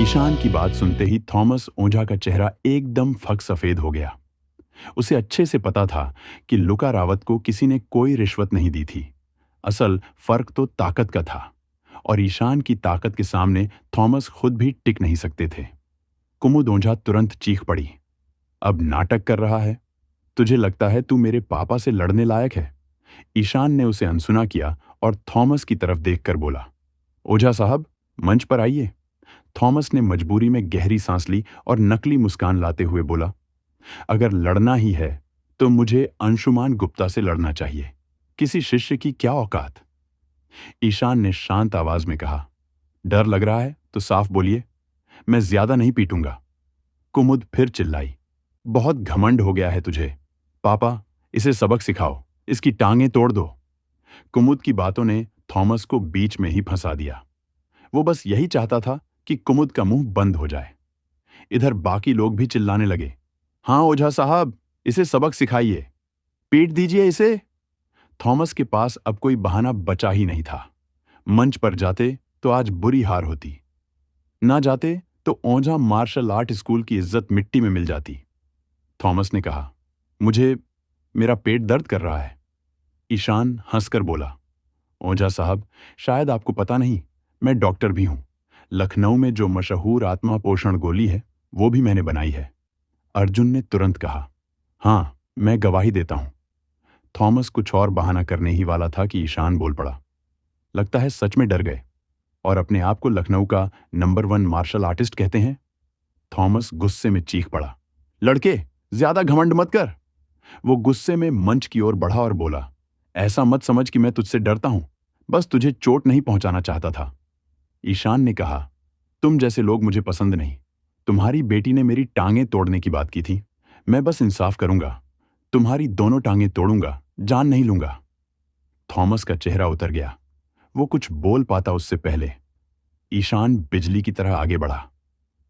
ईशान की बात सुनते ही थॉमस ओझा का चेहरा एकदम फक सफेद हो गया। उसे अच्छे से पता था कि लुका रावत को किसी ने कोई रिश्वत नहीं दी थी। असल फर्क तो ताकत का था, और ईशान की ताकत के सामने थॉमस खुद भी टिक नहीं सकते थे। कुमुद ओझा तुरंत चीख पड़ी, अब नाटक कर रहा है? तुझे लगता है तू मेरे पापा से लड़ने लायक है? ईशान ने उसे अनसुना किया और थॉमस की तरफ देखकर बोला, ओझा साहब, मंच पर आइए। थॉमस ने मजबूरी में गहरी सांस ली और नकली मुस्कान लाते हुए बोला, अगर लड़ना ही है तो मुझे अंशुमान गुप्ता से लड़ना चाहिए। किसी शिष्य की क्या औकात? ईशान ने शांत आवाज में कहा, डर लग रहा है तो साफ बोलिए, मैं ज्यादा नहीं पीटूंगा। कुमुद फिर चिल्लाई, बहुत घमंड हो गया है तुझे। पापा, इसे सबक सिखाओ, इसकी टांगें तोड़ दो। कुमुद की बातों ने थॉमस को बीच में ही फंसा दिया। वो बस यही चाहता था कि कुमुद का मुंह बंद हो जाए। इधर बाकी लोग भी चिल्लाने लगे, हाँ ओझा साहब, इसे सबक सिखाइए, पीट दीजिए इसे। थॉमस के पास अब कोई बहाना बचा ही नहीं था। मंच पर जाते तो आज बुरी हार होती, ना जाते तो ओझा मार्शल आर्ट स्कूल की इज्जत मिट्टी में मिल जाती। थॉमस ने कहा, मुझे मेरा पेट दर्द कर रहा है। ईशान हंसकर बोला, ओझा साहब, शायद आपको पता नहीं, मैं डॉक्टर भी हूं। लखनऊ में जो मशहूर आत्मा पोषण गोली है वो भी मैंने बनाई है। अर्जुन ने तुरंत कहा, हाँ, मैं गवाही देता हूं। थॉमस कुछ और बहाना करने ही वाला था कि ईशान बोल पड़ा, लगता है सच में डर गए और अपने आप को लखनऊ का नंबर 1 मार्शल आर्टिस्ट कहते हैं। थॉमस गुस्से में चीख पड़ा, लड़के, ज्यादा घमंड मत कर। वो गुस्से में मंच की ओर बढ़ा और बोला, ऐसा मत समझ कि मैं तुझसे डरता हूं, बस तुझे चोट नहीं पहुंचाना चाहता था। ईशान ने कहा, तुम जैसे लोग मुझे पसंद नहीं। तुम्हारी बेटी ने मेरी टांगें तोड़ने की बात की थी, मैं बस इंसाफ करूंगा। तुम्हारी दोनों टांगें तोड़ूंगा, जान नहीं लूंगा। थॉमस का चेहरा उतर गया। वो कुछ बोल पाता उससे पहले ईशान बिजली की तरह आगे बढ़ा।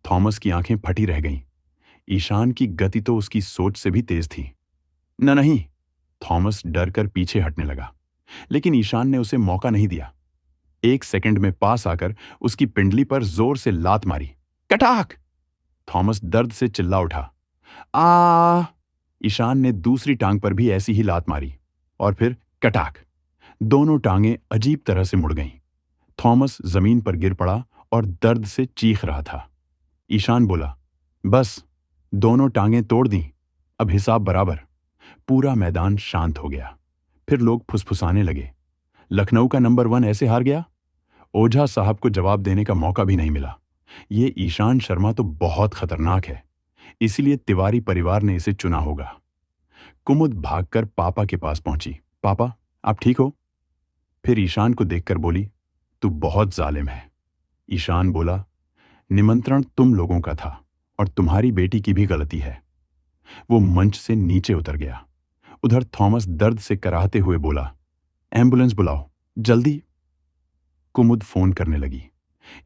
थॉमस की आंखें फटी रह गईं। ईशान की गति तो उसकी सोच से भी तेज थी। न नहीं, थॉमस डर कर पीछे हटने लगा, लेकिन ईशान ने उसे मौका नहीं दिया। 1 सेकंड में पास आकर उसकी पिंडली पर जोर से लात मारी। कटाक! थॉमस दर्द से चिल्ला उठा। आ! ईशान ने दूसरी टांग पर भी ऐसी ही लात मारी और फिर कटाक! दोनों टांगें अजीब तरह से मुड़ गईं। थॉमस जमीन पर गिर पड़ा और दर्द से चीख रहा था। ईशान बोला, बस, दोनों टांगें तोड़ दी, अब हिसाब बराबर। पूरा मैदान शांत हो गया। फिर लोग फुसफुसाने लगे, लखनऊ का नंबर 1 ऐसे हार गया? ओझा साहब को जवाब देने का मौका भी नहीं मिला। ये ईशान शर्मा तो बहुत खतरनाक है, इसीलिए तिवारी परिवार ने इसे चुना होगा। कुमुद भागकर पापा के पास पहुंची। पापा, आप ठीक हो? फिर ईशान को देखकर बोली, तू बहुत जालिम है। ईशान बोला, निमंत्रण तुम लोगों का था और तुम्हारी बेटी की भी गलती है। वो मंच से नीचे उतर गया। उधर थॉमस दर्द से कराहते हुए बोला, एम्बुलेंस बुलाओ, जल्दी। कुमुद फोन करने लगी।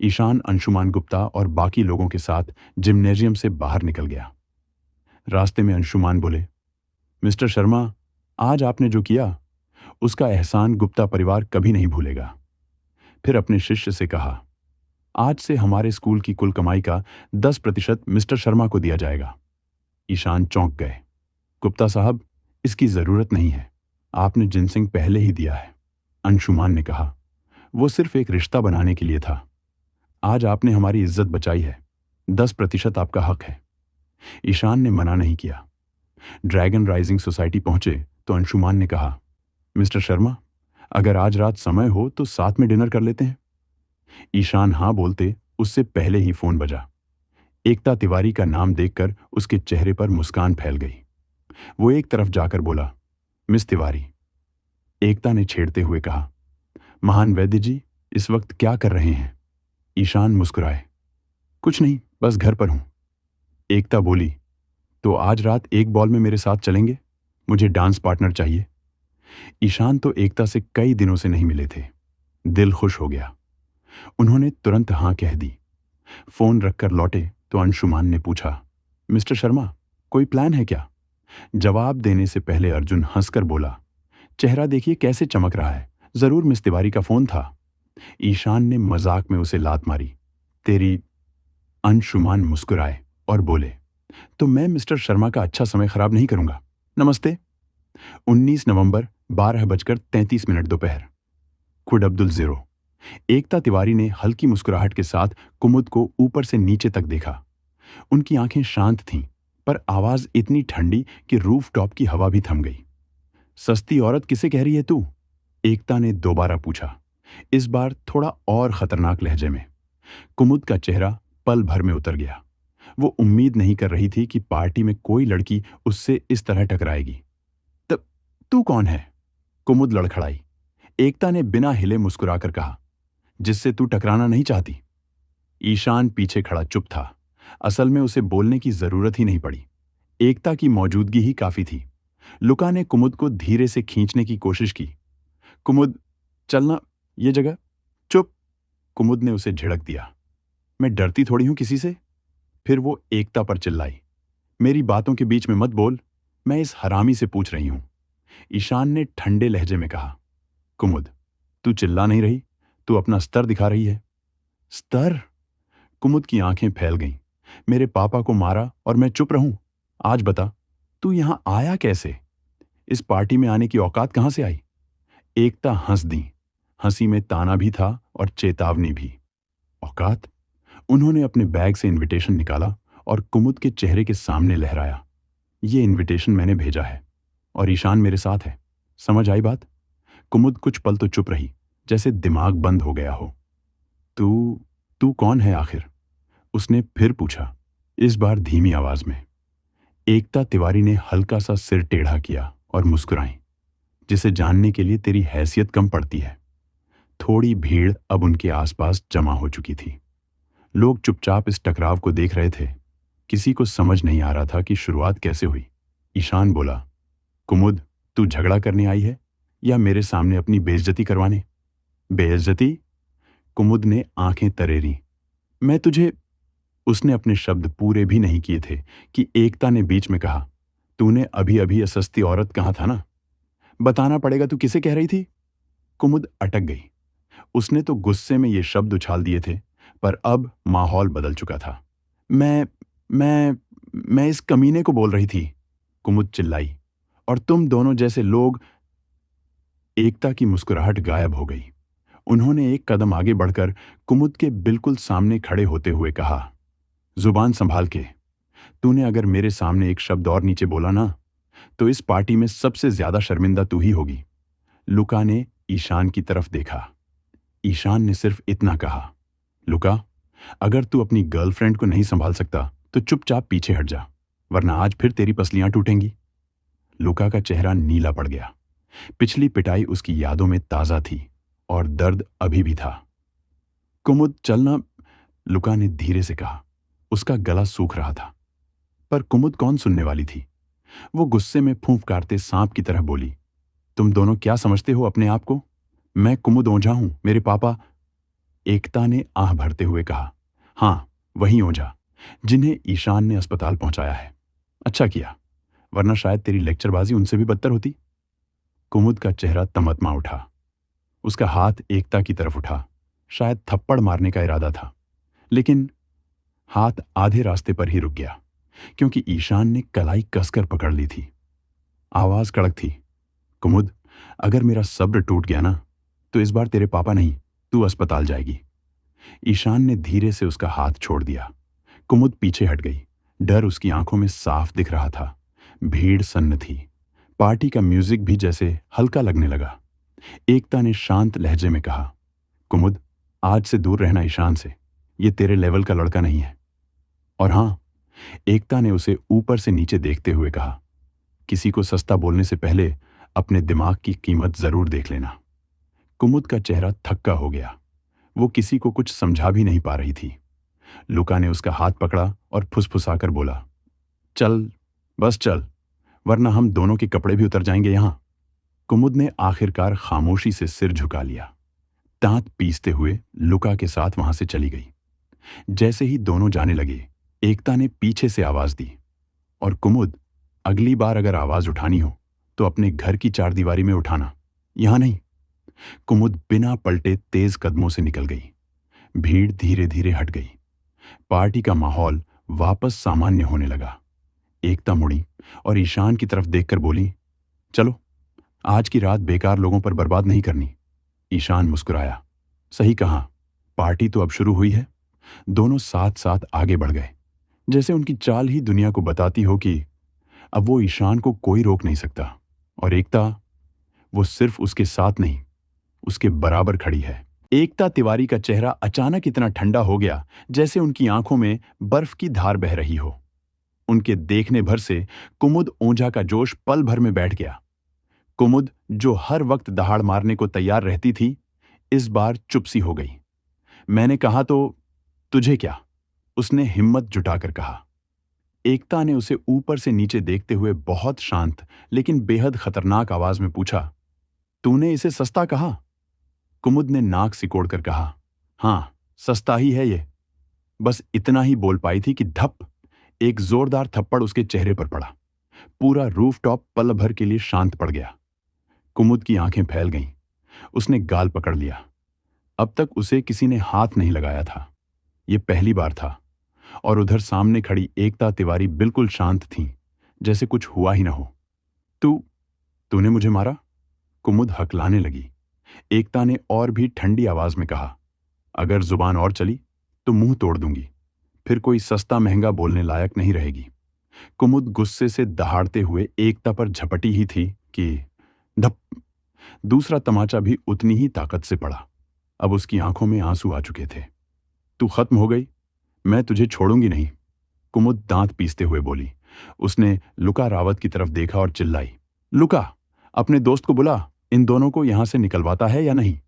ईशान अंशुमान गुप्ता और बाकी लोगों के साथ जिम्नेजियम से बाहर निकल गया। रास्ते में अंशुमान बोले, मिस्टर शर्मा, आज आपने जो किया उसका एहसान गुप्ता परिवार कभी नहीं भूलेगा। फिर अपने शिष्य से कहा, आज से हमारे स्कूल की कुल कमाई का 10% मिस्टर शर्मा को दिया जाएगा। ईशान चौंक गए। गुप्ता साहब, इसकी जरूरत नहीं है, आपने जिनसिंग पहले ही दिया है। अंशुमान ने कहा, वो सिर्फ एक रिश्ता बनाने के लिए था। आज आपने हमारी इज्जत बचाई है, 10% आपका हक है। ईशान ने मना नहीं किया। ड्रैगन राइजिंग सोसाइटी पहुंचे तो अंशुमान ने कहा, मिस्टर शर्मा, अगर आज रात समय हो तो साथ में डिनर कर लेते हैं। ईशान हाँ बोलते उससे पहले ही फोन बजा। एकता तिवारी का नाम देखकर उसके चेहरे पर मुस्कान फैल गई। वो एक तरफ जाकर बोला, मिस तिवारी। एकता ने छेड़ते हुए कहा, महान वैद्य जी, इस वक्त क्या कर रहे हैं? ईशान मुस्कुराए, कुछ नहीं, बस घर पर हूं। एकता बोली, तो आज रात एक बॉल में मेरे साथ चलेंगे? मुझे डांस पार्टनर चाहिए। ईशान तो एकता से कई दिनों से नहीं मिले थे। दिल खुश हो गया। उन्होंने तुरंत हां कह दी। फोन रखकर लौटे तो अंशुमान ने पूछा, मिस्टर शर्मा, कोई प्लान है क्या? जवाब देने से पहले अर्जुन हंसकर बोला, चेहरा देखिए कैसे चमक रहा है, जरूर मिस तिवारी का फोन था। ईशान ने मजाक में उसे लात मारी, तेरी अंशुमान मुस्कुराए और बोले, तो मैं मिस्टर शर्मा का अच्छा समय खराब नहीं करूंगा। नमस्ते। 19 नवंबर 12:33 दोपहर। खुड अब्दुल जीरो। एकता तिवारी ने हल्की मुस्कुराहट के साथ कुमुद को ऊपर से नीचे तक देखा। उनकी आंखें शांत थीं, पर आवाज इतनी ठंडी कि रूफ टॉप की हवा भी थम गई। सस्ती औरत किसे कह रही है तू? एकता ने दोबारा पूछा, इस बार थोड़ा और खतरनाक लहजे में। कुमुद का चेहरा पल भर में उतर गया। वो उम्मीद नहीं कर रही थी कि पार्टी में कोई लड़की उससे इस तरह टकराएगी। तब तू कौन है? कुमुद लड़खड़ाई। एकता ने बिना हिले मुस्कुराकर कहा, जिससे तू टकराना नहीं चाहती। ईशान पीछे खड़ा चुप था। असल में उसे बोलने की जरूरत ही नहीं पड़ी। एकता की मौजूदगी ही काफी थी। लुका ने कुमुद को धीरे से खींचने की कोशिश की। कुमुद, चलना, ये जगह। चुप। कुमुद ने उसे झिड़क दिया। मैं डरती थोड़ी हूं किसी से। फिर वो एकता पर चिल्लाई, मेरी बातों के बीच में मत बोल, मैं इस हरामी से पूछ रही हूं। ईशान ने ठंडे लहजे में कहा, कुमुद, तू चिल्ला नहीं रही, तू अपना स्तर दिखा रही है। स्तर? कुमुद की आंखें फैल गईं। मेरे पापा को मारा और मैं चुप रहूं? आज बता, तू यहां आया कैसे? इस पार्टी में आने की औकात कहां से आई? एकता हंस दी। हंसी में ताना भी था और चेतावनी भी। औकात? उन्होंने अपने बैग से इनविटेशन निकाला और कुमुद के चेहरे के सामने लहराया। ये इनविटेशन मैंने भेजा है और ईशान मेरे साथ है। समझ आई बात? कुमुद कुछ पल तो चुप रही, जैसे दिमाग बंद हो गया हो। तू तू कौन है आखिर? उसने फिर पूछा, इस बार धीमी आवाज में। एकता तिवारी ने हल्का सा सिर टेढ़ा किया और मुस्कुराई, जिसे जानने के लिए तेरी हैसियत कम पड़ती है। थोड़ी भीड़ अब उनके आसपास जमा हो चुकी थी। लोग चुपचाप इस टकराव को देख रहे थे। किसी को समझ नहीं आ रहा था कि शुरुआत कैसे हुई। ईशान बोला, कुमुद, तू झगड़ा करने आई है या मेरे सामने अपनी बेइज्जती करवाने? बेइज्जती? कुमुद ने आंखें तरेरी। मैं तुझे। उसने अपने शब्द पूरे भी नहीं किए थे कि एकता ने बीच में कहा, तूने अभी अभी यह सस्ती औरत कहा था ना? बताना पड़ेगा तू किसे कह रही थी? कुमुद अटक गई। उसने तो गुस्से में ये शब्द उछाल दिए थे, पर अब माहौल बदल चुका था। मैं मैं इस कमीने को बोल रही थी, कुमुद चिल्लाई। और तुम दोनों जैसे लोग। एकता की मुस्कुराहट गायब हो गई। उन्होंने एक कदम आगे बढ़कर कुमुद के बिल्कुल सामने खड़े होते हुए कहा, जुबान संभाल के। तूने अगर मेरे सामने एक शब्द और नीचे बोला ना, तो इस पार्टी में सबसे ज्यादा शर्मिंदा तू ही होगी। लुका ने ईशान की तरफ देखा। ईशान ने सिर्फ इतना कहा, लुका, अगर तू अपनी गर्लफ्रेंड को नहीं संभाल सकता तो चुपचाप पीछे हट जा, वरना आज फिर तेरी पसलियां टूटेंगी। लुका का चेहरा नीला पड़ गया। पिछली पिटाई उसकी यादों में ताजा थी और दर्द अभी भी था। कुमुद, चलना, लुका ने धीरे से कहा। उसका गला सूख रहा था, पर कुमुद कौन सुनने वाली थी। वो गुस्से में फूंफकारते सांप की तरह बोली, तुम दोनों क्या समझते हो अपने आप को? मैं कुमुद ओझा हूं, मेरे पापा। एकता ने आह भरते हुए कहा, हां, वही ओझा जिन्हें ईशान ने अस्पताल पहुंचाया है। अच्छा किया, वरना शायद तेरी लेक्चरबाजी उनसे भी बदतर होती। कुमुद का चेहरा तमतमा उठा। उसका हाथ एकता की तरफ उठा। शायद थप्पड़ मारने का इरादा था, लेकिन हाथ आधे रास्ते पर ही रुक गया, क्योंकि ईशान ने कलाई कसकर पकड़ ली थी। आवाज कड़क थी, कुमुद, अगर मेरा सब्र टूट गया ना, तो इस बार तेरे पापा नहीं, तू अस्पताल जाएगी। ईशान ने धीरे से उसका हाथ छोड़ दिया। कुमुद पीछे हट गई। डर उसकी आंखों में साफ दिख रहा था। भीड़ सन्न थी। पार्टी का म्यूजिक भी जैसे हल्का लगने लगा। एकता ने शांत लहजे में कहा, कुमुद, आज से दूर रहना ईशान से। ये तेरे लेवल का लड़का नहीं है। और हां, एकता ने उसे ऊपर से नीचे देखते हुए कहा, किसी को सस्ता बोलने से पहले अपने दिमाग की कीमत जरूर देख लेना। कुमुद का चेहरा थक्का हो गया। वो किसी को कुछ समझा भी नहीं पा रही थी। लुका ने उसका हाथ पकड़ा और फुसफुसाकर बोला, चल, बस चल, वरना हम दोनों के कपड़े भी उतर जाएंगे यहां। कुमुद ने आखिरकार खामोशी से सिर झुका लिया। दांत पीसते हुए लुका के साथ वहां से चली गई। जैसे ही दोनों जाने लगे, एकता ने पीछे से आवाज दी, और कुमुद, अगली बार अगर आवाज उठानी हो तो अपने घर की चारदीवारी में उठाना, यहां नहीं। कुमुद बिना पलटे तेज कदमों से निकल गई। भीड़ धीरे धीरे हट गई। पार्टी का माहौल वापस सामान्य होने लगा। एकता मुड़ी और ईशान की तरफ देखकर बोली, चलो, आज की रात बेकार लोगों पर बर्बाद नहीं करनी। ईशान मुस्कुराया। सही कहा, पार्टी तो अब शुरू हुई है। दोनों साथ साथ आगे बढ़ गए, जैसे उनकी चाल ही दुनिया को बताती हो कि अब वो ईशान को कोई रोक नहीं सकता। और एकता, वो सिर्फ उसके साथ नहीं, उसके बराबर खड़ी है। एकता तिवारी का चेहरा अचानक इतना ठंडा हो गया जैसे उनकी आंखों में बर्फ की धार बह रही हो। उनके देखने भर से कुमुद ओझा का जोश पल भर में बैठ गया। कुमुद, जो हर वक्त दहाड़ मारने को तैयार रहती थी, इस बार चुप सी हो गई। मैंने कहा तो तुझे क्या? उसने हिम्मत जुटाकर कहा। एकता ने उसे ऊपर से नीचे देखते हुए बहुत शांत लेकिन बेहद खतरनाक आवाज में पूछा, तूने इसे सस्ता कहा? कुमुद ने नाक सिकोड़कर कहा, हाँ, सस्ता ही है ये। बस इतना ही बोल पाई थी कि धप, एक जोरदार थप्पड़ उसके चेहरे पर पड़ा। पूरा रूफटॉप पल भर के लिए शांत पड़ गया। कुमुद की आंखें फैल गईं। उसने गाल पकड़ लिया। अब तक उसे किसी ने हाथ नहीं लगाया था। ये पहली बार था। और उधर सामने खड़ी एकता तिवारी बिल्कुल शांत थी, जैसे कुछ हुआ ही ना हो। तूने मुझे मारा? कुमुद हकलाने लगी। एकता ने और भी ठंडी आवाज में कहा, अगर जुबान और चली तो मुंह तोड़ दूंगी, फिर कोई सस्ता महंगा बोलने लायक नहीं रहेगी। कुमुद गुस्से से दहाड़ते हुए एकता पर झपटी ही थी कि धप, दूसरा तमाचा भी उतनी ही ताकत से पड़ा। अब उसकी आंखों में आंसू आ चुके थे। तू खत्म हो गई, मैं तुझे छोड़ूंगी नहीं, कुमुद दांत पीसते हुए बोली। उसने लुका रावत की तरफ देखा और चिल्लाई, लुका, अपने दोस्त को बुला, इन दोनों को यहां से निकलवाता है या नहीं?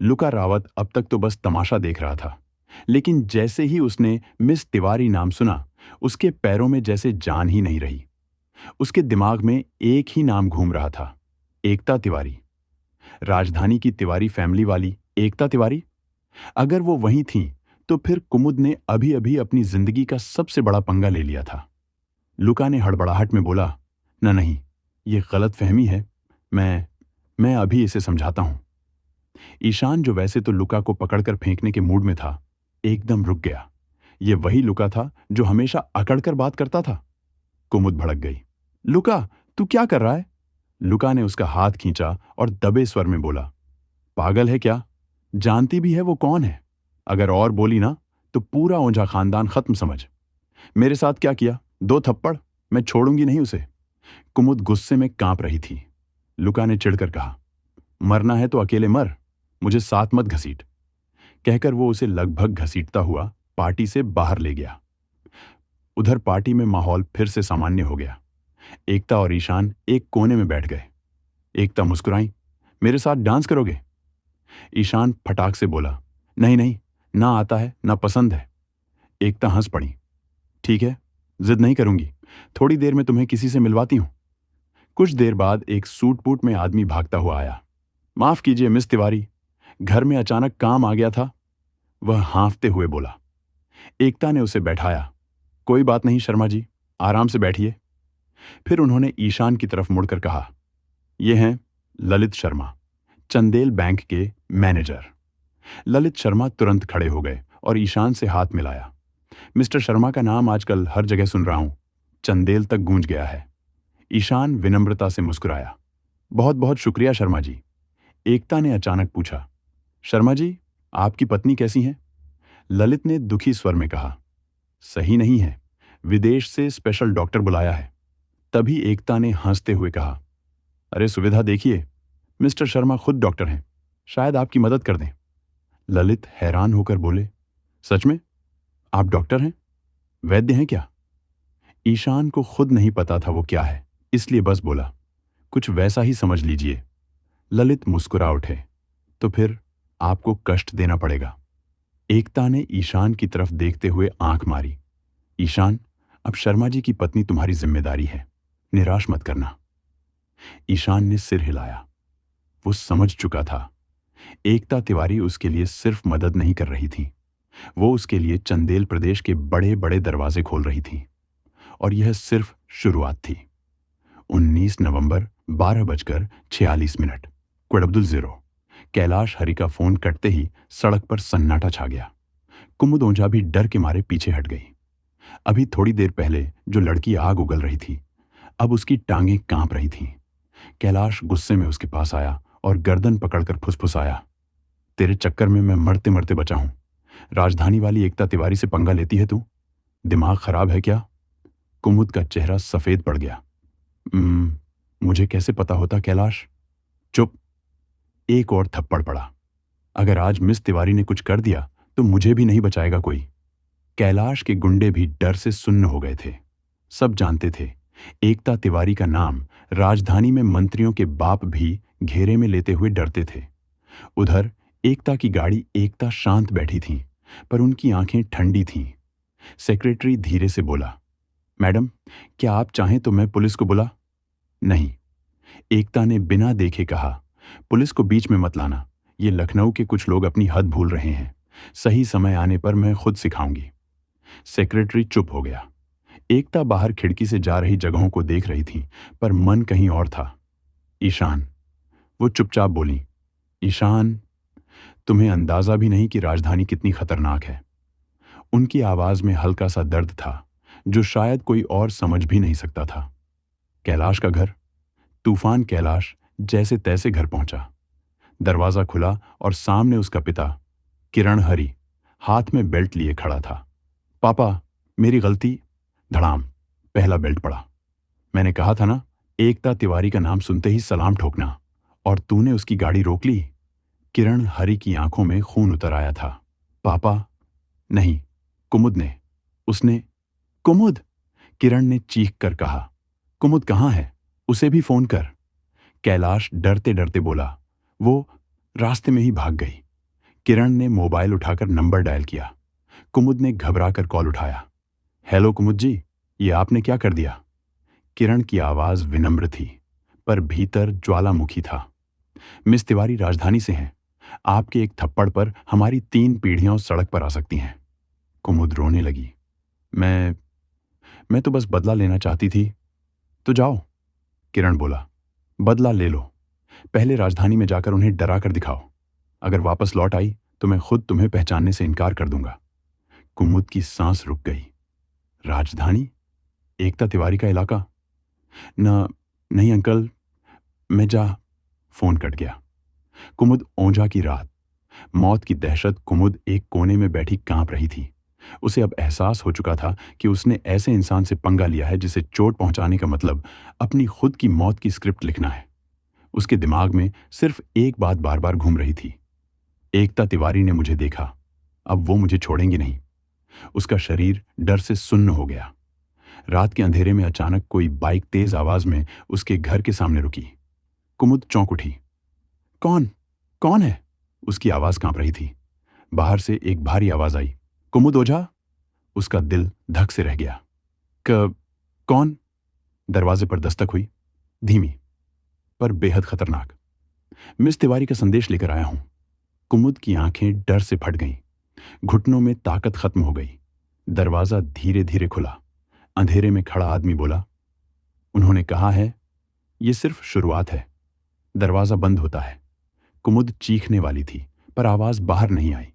लुका रावत अब तक तो बस तमाशा देख रहा था, लेकिन जैसे ही उसने मिस तिवारी नाम सुना, उसके पैरों में जैसे जान ही नहीं रही। उसके दिमाग में एक ही नाम घूम रहा था, एकता तिवारी। राजधानी की तिवारी फैमिली वाली एकता तिवारी। अगर वो वहीं थी तो फिर कुमुद ने अभी अभी अपनी जिंदगी का सबसे बड़ा पंगा ले लिया था। लुका ने हड़बड़ाहट में बोला, नहीं, ये गलत फहमी है, मैं अभी इसे समझाता हूं। ईशान, जो वैसे तो लुका को पकड़कर फेंकने के मूड में था, एकदम रुक गया। ये वही लुका था जो हमेशा अकड़कर बात करता था। कुमुद भड़क गई। लुका, तू क्या कर रहा है? लुका ने उसका हाथ खींचा और दबे स्वर में बोला, पागल है क्या? जानती भी है वो कौन है? अगर और बोली ना तो पूरा ओझा खानदान खत्म समझ। मेरे साथ क्या किया? 2 थप्पड़, मैं छोड़ूंगी नहीं उसे। कुमुद गुस्से में कांप रही थी। लुका ने चिढ़कर कहा, मरना है तो अकेले मर, मुझे साथ मत घसीट। कहकर वो उसे लगभग घसीटता हुआ पार्टी से बाहर ले गया। उधर पार्टी में माहौल फिर से सामान्य हो गया। एकता और ईशान एक कोने में बैठ गए। एकता मुस्कुराई, मेरे साथ डांस करोगे? ईशान फटाक से बोला, नहीं नहीं, ना आता है ना पसंद है। एकता हंस पड़ी, ठीक है, जिद नहीं करूंगी, थोड़ी देर में तुम्हें किसी से मिलवाती हूं। कुछ देर बाद एक सूट बूट में आदमी भागता हुआ आया। माफ कीजिए मिस तिवारी, घर में अचानक काम आ गया था, वह हाँफते हुए बोला। एकता ने उसे बैठाया। कोई बात नहीं शर्मा जी, आराम से बैठिए। फिर उन्होंने ईशान की तरफ मुड़कर कहा, ये हैं ललित शर्मा, चंदेल बैंक के मैनेजर। ललित शर्मा तुरंत खड़े हो गए और ईशान से हाथ मिलाया। मिस्टर शर्मा का नाम आजकल हर जगह सुन रहा हूं, चंदेल तक गूंज गया है। ईशान विनम्रता से मुस्कुराया। बहुत बहुत शुक्रिया शर्मा जी। एकता ने अचानक पूछा, शर्मा जी, आपकी पत्नी कैसी हैं? ललित ने दुखी स्वर में कहा, सही नहीं है, विदेश से स्पेशल डॉक्टर बुलाया है। तभी एकता ने हंसते हुए कहा, अरे सुविधा देखिए, मिस्टर शर्मा खुद डॉक्टर हैं, शायद आपकी मदद कर दें। ललित हैरान होकर बोले, सच में? आप डॉक्टर हैं? वैद्य हैं क्या? ईशान को खुद नहीं पता था वो क्या है, इसलिए बस बोला, कुछ वैसा ही समझ लीजिए। ललित मुस्कुरा उठे, तो फिर आपको कष्ट देना पड़ेगा। एकता ने ईशान की तरफ देखते हुए आंख मारी। ईशान, अब शर्मा जी की पत्नी तुम्हारी जिम्मेदारी है, निराश मत करना। ईशान ने सिर हिलाया। वो समझ चुका था, एकता तिवारी उसके लिए सिर्फ मदद नहीं कर रही थी, वो उसके लिए चंदेल प्रदेश के बड़े बड़े दरवाजे खोल रही थी। और यह सिर्फ शुरुआत थी। 19 नवंबर 12:46। क्वेड अब्दुल 0। कैलाश हरि का फोन कटते ही सड़क पर सन्नाटा छा गया। कुमुद ओझा भी डर के मारे पीछे हट गई। अभी थोड़ी देर पहले जो लड़की आग उगल रही थी, अब उसकी टांगें कांप रही थीं। कैलाश गुस्से में उसके पास आया और गर्दन पकड़कर फुसफुसाया, तेरे चक्कर में मैं मरते मरते बचा हूं। राजधानी वाली एकता तिवारी से पंगा लेती है तू? दिमाग खराब है क्या? कुमुद का चेहरा सफेद पड़ गया। मुझे कैसे पता होता कैलाश? चुप। एक और थप्पड़ पड़ा। अगर आज मिस तिवारी ने कुछ कर दिया तो मुझे भी नहीं बचाएगा कोई। कैलाश के गुंडे भी डर से सुन्न हो गए थे। सब जानते थे एकता तिवारी का नाम राजधानी में मंत्रियों के बाप भी घेरे में लेते हुए डरते थे। उधर एकता की गाड़ी एकता शांत बैठी थी, पर उनकी आंखें ठंडी थीं। सेक्रेटरी धीरे से बोला, मैडम, क्या आप चाहें तो मैं पुलिस को बुला? नहीं, एकता ने बिना देखे कहा, पुलिस को बीच में मत लाना। ये लखनऊ के कुछ लोग अपनी हद भूल रहे हैं। सही समय आने पर मैं खुद सिखाऊंगी। सेक्रेटरी चुप हो गया। एकता बाहर खिड़की से जा रही जगहों को देख रही थी, पर मन कहीं और था। ईशान। वो चुपचाप बोली, ईशान, तुम्हें अंदाजा भी नहीं कि राजधानी कितनी खतरनाक है। उनकी आवाज में हल्का सा दर्द था, जो शायद कोई और समझ भी नहीं सकता था। कैलाश का घर। तूफान कैलाश जैसे तैसे घर पहुंचा। दरवाजा खुला और सामने उसका पिता किरण हरी हाथ में बेल्ट लिए खड़ा था। पापा, मेरी गलती। धड़ाम, पहला बेल्ट पड़ा। मैंने कहा था ना, एकता तिवारी का नाम सुनते ही सलाम ठोकना, और तूने उसकी गाड़ी रोक ली। किरण हरी की आंखों में खून उतर आया था। पापा, नहीं, कुमुद ने। उसने। कुमुद? किरण ने चीख कर कहा। कुमुद कहाँ है? उसे भी फोन कर। कैलाश डरते डरते बोला। वो रास्ते में ही भाग गई। किरण ने मोबाइल उठाकर नंबर डायल किया। कुमुद ने घबराकर कॉल उठाया। हेलो कुमुद जी, ये आपने क्या कर दिया? किरण की आवाज विनम्र थी, पर भीतर ज्वालामुखी था। मिस तिवारी राजधानी से हैं। आपके एक थप्पड़ पर हमारी 3 पीढ़ियां सड़क पर आ सकती हैं। कुमुद रोने लगी। मैं तो बस बदला लेना चाहती थी। तो जाओ। किरण बोला, बदला ले लो। पहले राजधानी में जाकर उन्हें डरा कर दिखाओ। अगर वापस लौट आई तो मैं खुद तुम्हें पहचानने से इनकार कर दूंगा। कुमुद की सांस रुक गई। राजधानी? एकता तिवारी का इलाका? नहीं अंकल, मैं जा। फोन कट गया। कुमुद ओझा की रात। मौत की दहशत कुमुद एक कोने में बैठी कांप रही थी। उसे अब एहसास हो चुका था कि उसने ऐसे इंसान से पंगा लिया है जिसे चोट पहुंचाने का मतलब अपनी खुद की मौत की स्क्रिप्ट लिखना है। उसके दिमाग में सिर्फ एक बात बार बार घूम रही थी, एकता तिवारी ने मुझे देखा, अब वो मुझे छोड़ेंगी नहीं। उसका शरीर डर से सुन्न हो गया। रात के अंधेरे में अचानक कोई बाइक तेज आवाज में उसके घर के सामने रुकी। कुमुद चौंक उठी। कौन कौन है? उसकी आवाज कांप रही थी। बाहर से एक भारी आवाज आई, कुमुद ओझा। उसका दिल धक से रह गया। कौन? दरवाजे पर दस्तक हुई, धीमी पर बेहद खतरनाक। मिस तिवारी का संदेश लेकर आया हूं। कुमुद की आंखें डर से फट गईं। घुटनों में ताकत खत्म हो गई। दरवाजा धीरे धीरे खुला। अंधेरे में खड़ा आदमी बोला, उन्होंने कहा है ये सिर्फ शुरुआत है। दरवाजा बंद होता है। कुमुद चीखने वाली थी, पर आवाज बाहर नहीं आई।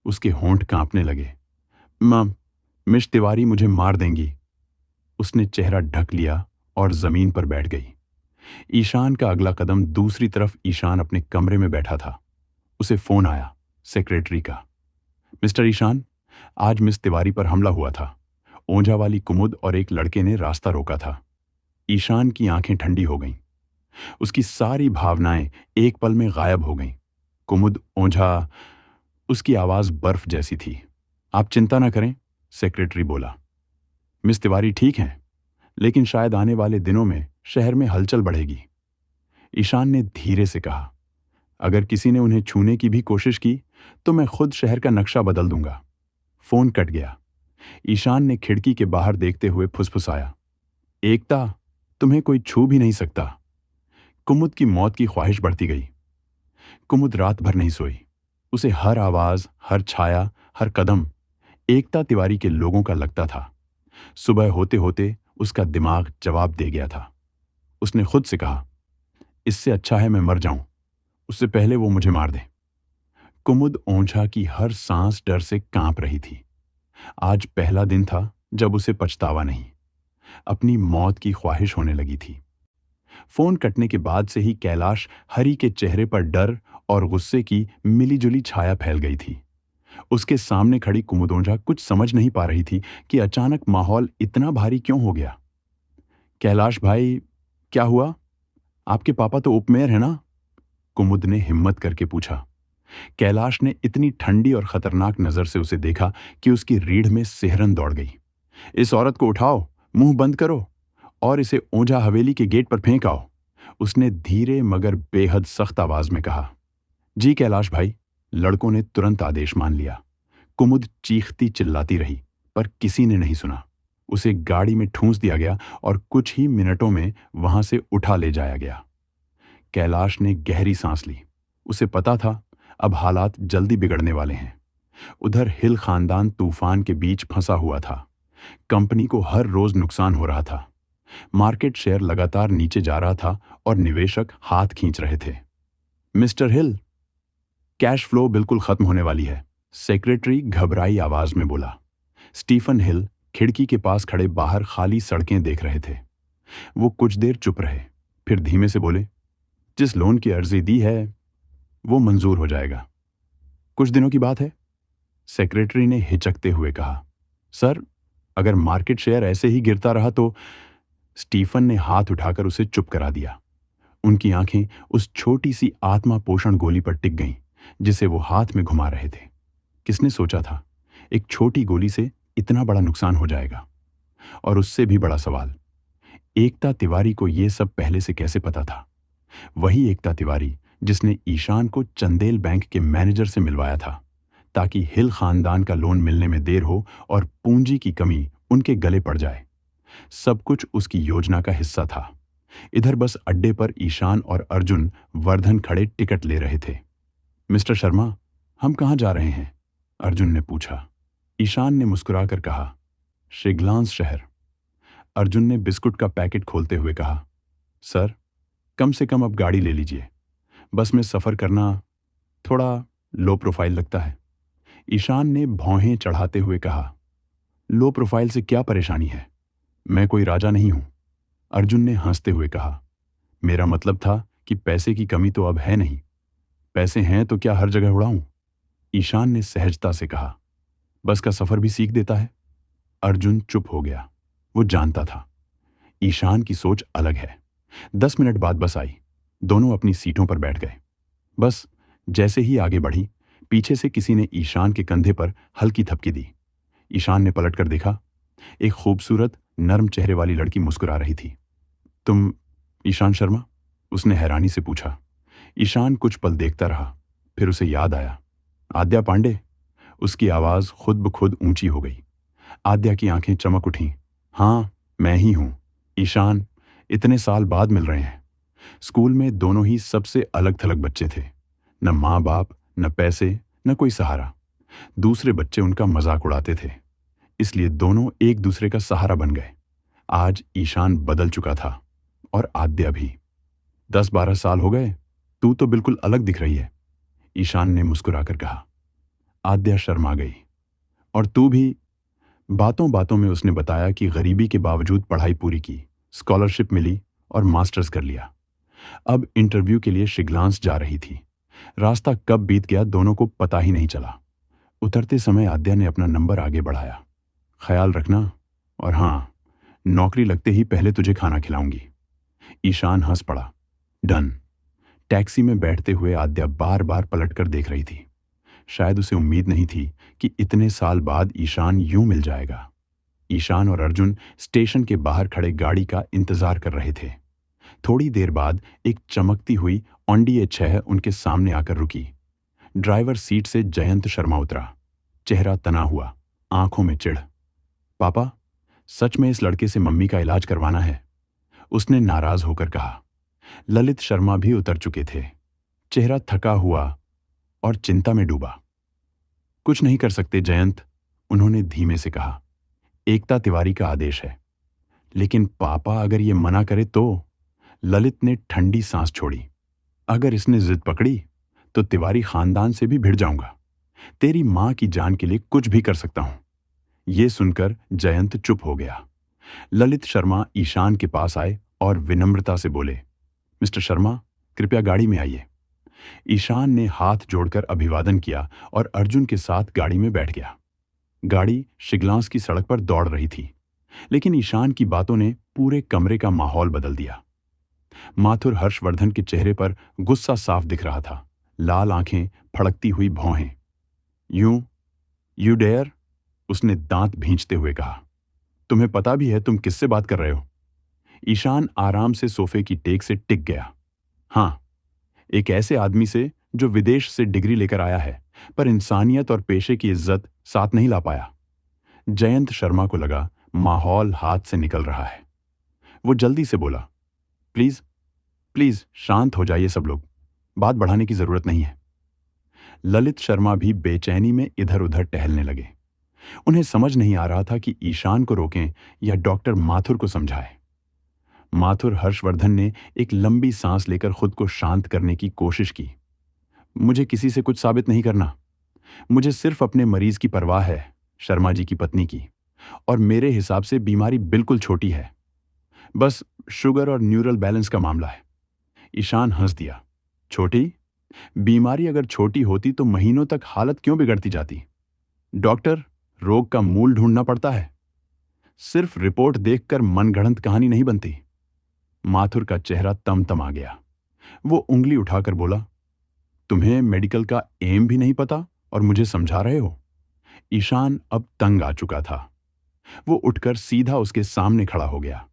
उसके होंठ कांपने लगे। मिस तिवारी मुझे मार देंगी। उसने चेहरा ढक लिया और जमीन पर बैठ गई। ईशान का अगला कदम दूसरी तरफ। ईशान अपने कमरे में बैठा था। उसे फोन आया, सेक्रेटरी का। मिस्टर ईशान, आज मिस तिवारी पर हमला हुआ था। ओझा वाली कुमुद और एक लड़के ने रास्ता रोका था। ईशान की आंखें ठंडी हो गईं। उसकी सारी भावनाएं एक पल में गायब हो गईं। कुमुद ओझा। उसकी आवाज बर्फ जैसी थी। आप चिंता ना करें, सेक्रेटरी बोला। मिस तिवारी ठीक हैं, लेकिन शायद आने वाले दिनों में शहर में हलचल बढ़ेगी। ईशान ने धीरे से कहा, अगर किसी ने उन्हें छूने की भी कोशिश की तो मैं खुद शहर का नक्शा बदल दूंगा। फोन कट गया। ईशान ने खिड़की के बाहर देखते हुए फुसफुसाया, एकता, तुम्हें कोई छू भी नहीं सकता। कुमुद की मौत की ख्वाहिश बढ़ती गई। कुमुद रात भर नहीं सोई। उसे हर आवाज, हर छाया, हर कदम एकता तिवारी के लोगों का लगता था। सुबह होते होते उसका दिमाग जवाब दे गया था। उसने खुद से कहा, इससे अच्छा है मैं मर जाऊं, उससे पहले वो मुझे मार दे। कुमुद ओंझा की हर सांस डर से कांप रही थी। आज पहला दिन था जब उसे पछतावा नहीं, अपनी मौत की ख्वाहिश होने लगी थी। फोन कटने के बाद से ही कैलाश हरी के चेहरे पर डर और गुस्से की मिलीजुली छाया फैल गई थी। उसके सामने खड़ी कुमुद ओंझा कुछ समझ नहीं पा रही थी कि अचानक माहौल इतना भारी क्यों हो गया। कैलाश भाई, क्या हुआ? आपके पापा तो उपमेयर है ना? कुमुद ने हिम्मत करके पूछा। कैलाश ने इतनी ठंडी और खतरनाक नजर से उसे देखा कि उसकी रीढ़ में सिहरन दौड़ गई। इस औरत को उठाओ, मुंह बंद करो और इसे ओंझा हवेली के गेट पर फेंक आओ, उसने धीरे मगर बेहद सख्त आवाज में कहा। जी कैलाश भाई, लड़कों ने तुरंत आदेश मान लिया। कुमुद चीखती चिल्लाती रही, पर किसी ने नहीं सुना। उसे गाड़ी में ठूंस दिया गया और कुछ ही मिनटों में वहां से उठा ले जाया गया। कैलाश ने गहरी सांस ली। उसे पता था अब हालात जल्दी बिगड़ने वाले हैं। उधर हिल खानदान तूफान के बीच फंसा हुआ था। कंपनी को हर रोज नुकसान हो रहा था। मार्केट शेयर लगातार नीचे जा रहा था और निवेशक हाथ खींच रहे थे। मिस्टर हिल, कैश फ्लो बिल्कुल खत्म होने वाली है, सेक्रेटरी घबराई आवाज में बोला। स्टीफन हिल खिड़की के पास खड़े बाहर खाली सड़कें देख रहे थे। वो कुछ देर चुप रहे, फिर धीमे से बोले, जिस लोन की अर्जी दी है वो मंजूर हो जाएगा। कुछ दिनों की बात है, सेक्रेटरी ने हिचकते हुए कहा। सर, अगर मार्केट शेयर ऐसे ही गिरता रहा तो। स्टीफन ने हाथ उठाकर उसे चुप करा दिया। उनकी आंखें उस छोटी सी आत्मा पोषण गोली पर टिक गईं जिसे वो हाथ में घुमा रहे थे। किसने सोचा था एक छोटी गोली से इतना बड़ा नुकसान हो जाएगा? और उससे भी बड़ा सवाल, एकता तिवारी को यह सब पहले से कैसे पता था? वही एकता तिवारी जिसने ईशान को चंदेल बैंक के मैनेजर से मिलवाया था ताकि हिल खानदान का लोन मिलने में देर हो और पूंजी की कमी उनके गले पड़ जाए। सब कुछ उसकी योजना का हिस्सा था। इधर बस अड्डे पर ईशान और अर्जुन वर्धन खड़े टिकट ले रहे थे। मिस्टर शर्मा, हम कहाँ जा रहे हैं? अर्जुन ने पूछा। ईशान ने मुस्कुराकर कहा, शिगलांस शहर। अर्जुन ने बिस्कुट का पैकेट खोलते हुए कहा, सर, कम से कम अब गाड़ी ले लीजिए। बस में सफर करना थोड़ा लो प्रोफाइल लगता है। ईशान ने भौहें चढ़ाते हुए कहा, लो प्रोफाइल से क्या परेशानी है? मैं कोई राजा नहीं हूं। अर्जुन ने हंसते हुए कहा, मेरा मतलब था कि पैसे की कमी तो अब है नहीं। पैसे हैं तो क्या हर जगह उड़ाऊं? ईशान ने सहजता से कहा, बस का सफर भी सीख देता है। अर्जुन चुप हो गया। वो जानता था ईशान की सोच अलग है। 10 मिनट बाद बस आई। दोनों अपनी सीटों पर बैठ गए। बस जैसे ही आगे बढ़ी, पीछे से किसी ने ईशान के कंधे पर हल्की थपकी दी। ईशान ने पलटकर देखा। एक खूबसूरत नर्म चेहरे वाली लड़की मुस्कुरा रही थी। तुम ईशान शर्मा? उसने हैरानी से पूछा। ईशान कुछ पल देखता रहा, फिर उसे याद आया, आद्या पांडे। उसकी आवाज खुद ब खुद ऊंची हो गई। आद्या की आंखें चमक उठीं। हाँ, मैं ही हूं। ईशान, इतने साल बाद मिल रहे हैं। स्कूल में दोनों ही सबसे अलग थलग बच्चे थे। न माँ बाप, न पैसे, न कोई सहारा। दूसरे बच्चे उनका मजाक उड़ाते थे, इसलिए दोनों एक दूसरे का सहारा बन गए। आज ईशान बदल चुका था और आद्या भी। 10-12 साल हो गए, तू तो बिल्कुल अलग दिख रही है, ईशान ने मुस्कुराकर कहा। आद्या शर्मा गई। और तू भी? बातों बातों में उसने बताया कि गरीबी के बावजूद पढ़ाई पूरी की, स्कॉलरशिप मिली और मास्टर्स कर लिया। अब इंटरव्यू के लिए शिगलांस जा रही थी। रास्ता कब बीत गया दोनों को पता ही नहीं चला। उतरते समय आद्या ने अपना नंबर आगे बढ़ाया। ख्याल रखना, और हाँ, नौकरी लगते ही पहले तुझे खाना खिलाऊंगी। ईशान हंस पड़ा। डन। टैक्सी में बैठते हुए आद्या बार बार पलटकर देख रही थी। शायद उसे उम्मीद नहीं थी कि इतने साल बाद ईशान यूं मिल जाएगा। ईशान और अर्जुन स्टेशन के बाहर खड़े गाड़ी का इंतजार कर रहे थे। थोड़ी देर बाद एक चमकती हुई ऑडी A6 उनके सामने आकर रुकी। ड्राइवर सीट से जयंत शर्मा उतरा। चेहरा तना हुआ, आंखों में चिढ़। पापा, सच में इस लड़के से मम्मी का इलाज करवाना है, उसने नाराज होकर कहा। ललित शर्मा भी उतर चुके थे। चेहरा थका हुआ और चिंता में डूबा। कुछ नहीं कर सकते जयंत, उन्होंने धीमे से कहा। एकता तिवारी का आदेश है। लेकिन पापा अगर ये मना करे तो? ललित ने ठंडी सांस छोड़ी। अगर इसने जिद पकड़ी तो तिवारी खानदान से भी भिड़ जाऊंगा। तेरी मां की जान के लिए कुछ भी कर सकता हूं। यह सुनकर जयंत चुप हो गया। ललित शर्मा ईशान के पास आए और विनम्रता से बोले, मिस्टर शर्मा, कृपया गाड़ी में आइए। ईशान ने हाथ जोड़कर अभिवादन किया और अर्जुन के साथ गाड़ी में बैठ गया। गाड़ी शिगलांस की सड़क पर दौड़ रही थी, लेकिन ईशान की बातों ने पूरे कमरे का माहौल बदल दिया। माथुर हर्षवर्धन के चेहरे पर गुस्सा साफ दिख रहा था, लाल आंखें, फड़कती हुई भौहें। यू डेयर, उसने दांत भींचते हुए कहा। तुम्हें पता भी है तुम किससे बात कर रहे हो? ईशान आराम से सोफे की टेक से टिक गया। हाँ, एक ऐसे आदमी से जो विदेश से डिग्री लेकर आया है, पर इंसानियत और पेशे की इज्जत साथ नहीं ला पाया। जयंत शर्मा को लगा माहौल हाथ से निकल रहा है। वो जल्दी से बोला, प्लीज प्लीज शांत हो जाइए सब लोग, बात बढ़ाने की जरूरत नहीं है। ललित शर्मा भी बेचैनी में इधर उधर टहलने लगे। उन्हें समझ नहीं आ रहा था कि ईशान को रोकें या डॉक्टर माथुर को समझाएं। माथुर हर्षवर्धन ने एक लंबी सांस लेकर खुद को शांत करने की कोशिश की। मुझे किसी से कुछ साबित नहीं करना। मुझे सिर्फ अपने मरीज की परवाह है, शर्मा जी की पत्नी की, और मेरे हिसाब से बीमारी बिल्कुल छोटी है। बस शुगर और न्यूरल बैलेंस का मामला है। ईशान हंस दिया। छोटी? बीमारी अगर छोटी होती तो महीनों तक हालत क्यों बिगड़ती जाती? डॉक्टर, रोग का मूल ढूंढना पड़ता है। सिर्फ रिपोर्ट देखकर मनगढ़ंत कहानी नहीं बनती। माथुर का चेहरा तमतमा गया। वो उंगली उठाकर बोला, तुम्हें मेडिकल का एम भी नहीं पता और मुझे समझा रहे हो? ईशान अब तंग आ चुका था। वो उठकर सीधा उसके सामने खड़ा हो गया।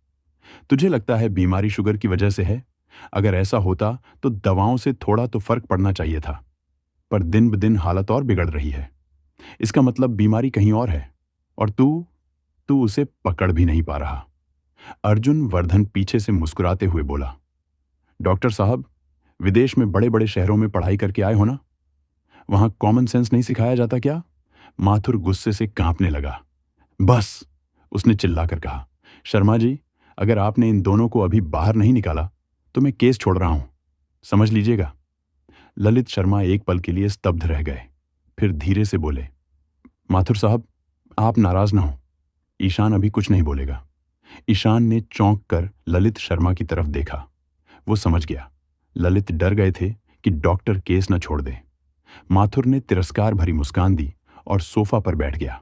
तुझे लगता है बीमारी शुगर की वजह से है? अगर ऐसा होता तो दवाओं से थोड़ा तो फर्क पड़ना चाहिए था, पर दिन ब दिन हालत और बिगड़ रही है। इसका मतलब बीमारी कहीं और है, और तू उसे पकड़ भी नहीं पा रहा। अर्जुन वर्धन पीछे से मुस्कुराते हुए बोला, डॉक्टर साहब, विदेश में बड़े बड़े शहरों में पढ़ाई करके आए हो ना? वहां कॉमन सेंस नहीं सिखाया जाता क्या? माथुर गुस्से से कांपने लगा। बस, उसने चिल्लाकर कहा, शर्मा जी, अगर आपने इन दोनों को अभी बाहर नहीं निकाला तो मैं केस छोड़ रहा हूं, समझ लीजिएगा। ललित शर्मा एक पल के लिए स्तब्ध रह गए, फिर धीरे से बोले, माथुर साहब, आप नाराज ना हो। ईशान अभी कुछ नहीं बोलेगा। ईशान ने चौंक कर ललित शर्मा की तरफ देखा। वो समझ गया, ललित डर गए थे कि डॉक्टर केस न छोड़ दे। माथुर ने तिरस्कार भरी मुस्कान दी और सोफा पर बैठ गया।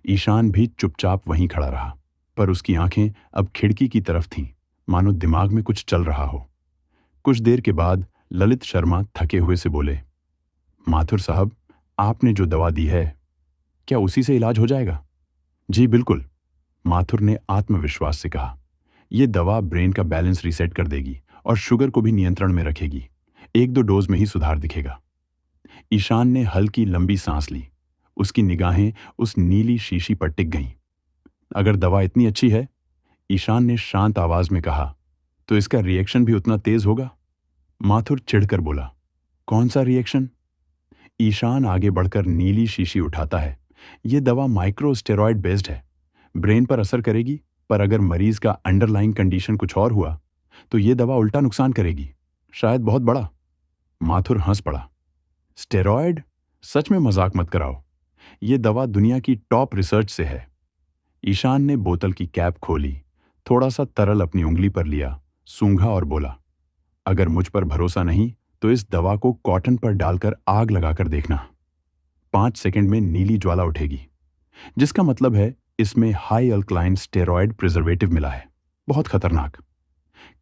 ईशान भी चुपचाप वहीं खड़ा रहा, पर उसकी आंखें अब खिड़की की तरफ थीं, मानो दिमाग में कुछ चल रहा हो। कुछ देर के बाद ललित शर्मा थके हुए से बोले, माथुर साहब, आपने जो दवा दी है, क्या उसी से इलाज हो जाएगा? जी बिल्कुल, माथुर ने आत्मविश्वास से कहा। यह दवा ब्रेन का बैलेंस रीसेट कर देगी और शुगर को भी नियंत्रण में रखेगी। 1-2 डोज में ही सुधार दिखेगा। ईशान ने हल्की लंबी सांस ली। उसकी निगाहें उस नीली शीशी पर टिक गईं। अगर दवा इतनी अच्छी है, ईशान ने शांत आवाज में कहा, तो इसका रिएक्शन भी उतना तेज होगा? माथुर चिढ़कर बोला, कौन सा रिएक्शन? ईशान आगे बढ़कर नीली शीशी उठाता है। यह दवा माइक्रो स्टेरॉयड बेस्ड है। ब्रेन पर असर करेगी, पर अगर मरीज का अंडरलाइंग कंडीशन कुछ और हुआ तो यह दवा उल्टा नुकसान करेगी, शायद बहुत बड़ा। माथुर हंस पड़ा। स्टेरॉयड? सच में मजाक मत कराओ। यह दवा दुनिया की टॉप रिसर्च से है। ईशान ने बोतल की कैप खोली, थोड़ा सा तरल अपनी उंगली पर लिया, सूंघा और बोला, अगर मुझ पर भरोसा नहीं तो इस दवा को कॉटन पर डालकर आग लगाकर देखना। 5 सेकंड में नीली ज्वाला उठेगी, जिसका मतलब है इसमें हाई अल्कलाइन स्टेरॉयड प्रिजर्वेटिव मिला है। बहुत खतरनाक।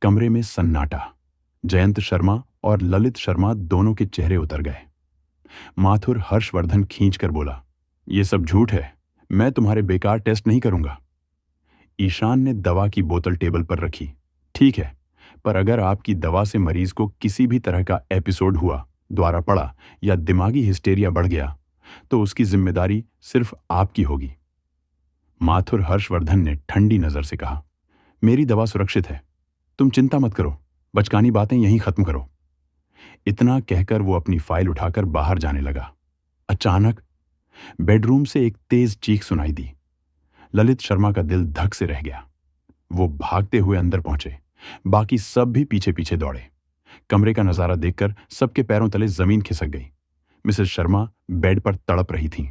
कमरे में सन्नाटा। जयंत शर्मा और ललित शर्मा दोनों के चेहरे उतर गए। माथुर हर्षवर्धन खींचकर बोला, यह सब झूठ है, मैं तुम्हारे बेकार टेस्ट नहीं करूंगा। ईशान ने दवा की बोतल टेबल पर रखी। ठीक है, पर अगर आपकी दवा से मरीज को किसी भी तरह का एपिसोड हुआ, द्वारा पड़ा या दिमागी हिस्टेरिया बढ़ गया, तो उसकी जिम्मेदारी सिर्फ आपकी होगी। माथुर हर्षवर्धन ने ठंडी नजर से कहा, मेरी दवा सुरक्षित है, तुम चिंता मत करो, बचकानी बातें यहीं खत्म करो। इतना कहकर वो अपनी फाइल उठाकर बाहर जाने लगा। अचानक बेडरूम से एक तेज चीख सुनाई दी। ललित शर्मा का दिल धक से रह गया। वो भागते हुए अंदर पहुंचे। बाकी सब भी पीछे पीछे दौड़े। कमरे का नजारा देखकर सबके पैरों तले जमीन खिसक गई। मिसेस शर्मा बेड पर तड़प रही थीं।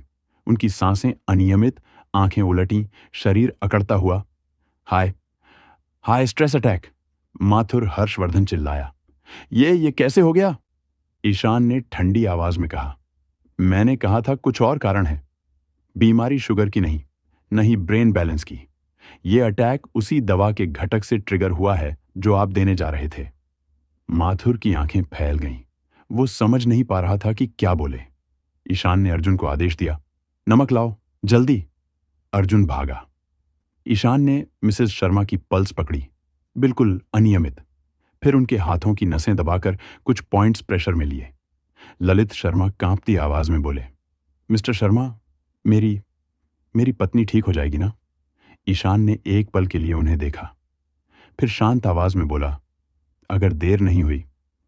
उनकी सांसें अनियमित, आंखें उलटी, शरीर अकड़ता हुआ। हाय हाय, स्ट्रेस अटैक! माथुर हर्षवर्धन चिल्लाया। ये कैसे हो गया? ईशान ने ठंडी आवाज में कहा। मैंने कहा था कुछ और कारण है। बीमारी शुगर की नहीं, नहीं ब्रेन बैलेंस की। ये अटैक उसी दवा के घटक से ट्रिगर हुआ है जो आप देने जा रहे थे। माथुर की आंखें फैल गईं। वो समझ नहीं पा रहा था कि क्या बोले। ईशान ने अर्जुन को आदेश दिया, नमक लाओ, जल्दी। अर्जुन भागा। ईशान ने मिसेस शर्मा की पल्स पकड़ी, बिल्कुल अनियमित। फिर उनके हाथों की नसें दबाकर कुछ पॉइंट्स प्रेशर में लिए। ललित शर्मा कांपती आवाज में बोले, मिस्टर शर्मा, मेरी मेरी पत्नी ठीक हो जाएगी ना? ईशान ने एक पल के लिए उन्हें देखा, फिर शांत आवाज में बोला, अगर देर नहीं हुई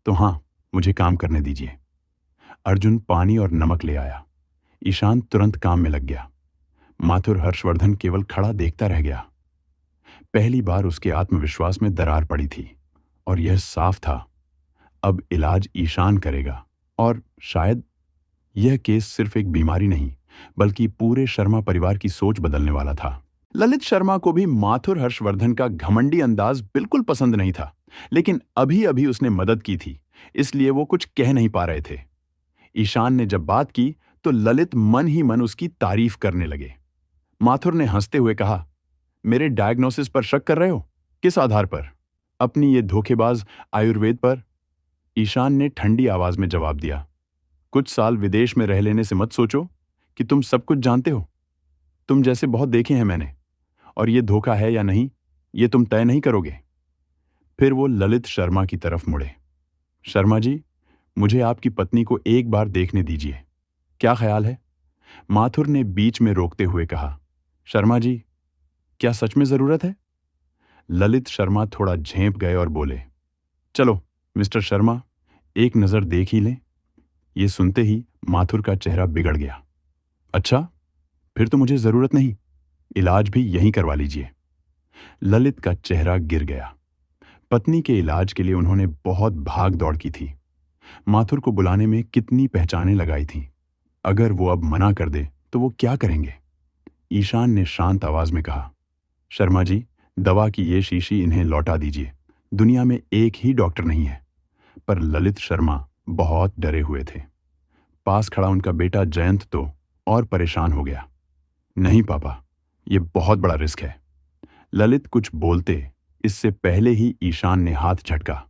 तो हां, मुझे काम करने दीजिए। अर्जुन पानी और नमक ले आया। ईशान तुरंत काम में लग गया। माथुर हर्षवर्धन केवल खड़ा देखता रह गया। पहली बार उसके आत्मविश्वास में दरार पड़ी थी और यह साफ था, अब इलाज ईशान करेगा। और शायद यह केस सिर्फ एक बीमारी नहीं, बल्कि पूरे शर्मा परिवार की सोच बदलने वाला था। ललित शर्मा को भी माथुर हर्षवर्धन का घमंडी अंदाज बिल्कुल पसंद नहीं था, लेकिन अभी अभी उसने मदद की थी, इसलिए वो कुछ कह नहीं पा रहे थे। ईशान ने जब बात की तो ललित मन ही मन उसकी तारीफ करने लगे। माथुर ने हंसते हुए कहा, मेरे डायग्नोसिस पर शक कर रहे हो? किस आधार पर? अपनी ये धोखेबाज आयुर्वेद पर? ईशान ने ठंडी आवाज में जवाब दिया, कुछ साल विदेश में रह लेने से मत सोचो कि तुम सब कुछ जानते हो। तुम जैसे बहुत देखे हैं मैंने, और ये धोखा है या नहीं, ये तुम तय नहीं करोगे। फिर वो ललित शर्मा की तरफ मुड़े। शर्मा जी, मुझे आपकी पत्नी को एक बार देखने दीजिए, क्या ख्याल है? माथुर ने बीच में रोकते हुए कहा, शर्मा जी, क्या सच में जरूरत है? ललित शर्मा थोड़ा झेंप गए और बोले, चलो मिस्टर शर्मा, एक नजर देख ही लें। ये सुनते ही माथुर का चेहरा बिगड़ गया। अच्छा, फिर तो मुझे जरूरत नहीं, इलाज भी यहीं करवा लीजिए। ललित का चेहरा गिर गया। पत्नी के इलाज के लिए उन्होंने बहुत भाग दौड़ की थी। माथुर को बुलाने में कितनी पहचानें लगाई थीं। अगर वो अब मना कर दे तो वो क्या करेंगे? ईशान ने शांत आवाज में कहा, शर्मा जी, दवा की ये शीशी इन्हें लौटा दीजिए। दुनिया में एक ही डॉक्टर नहीं है। पर ललित शर्मा बहुत डरे हुए थे। पास खड़ा उनका बेटा जयंत तो और परेशान हो गया। नहीं पापा, ये बहुत बड़ा रिस्क है। ललित कुछ बोलते इससे पहले ही ईशान ने हाथ झटका।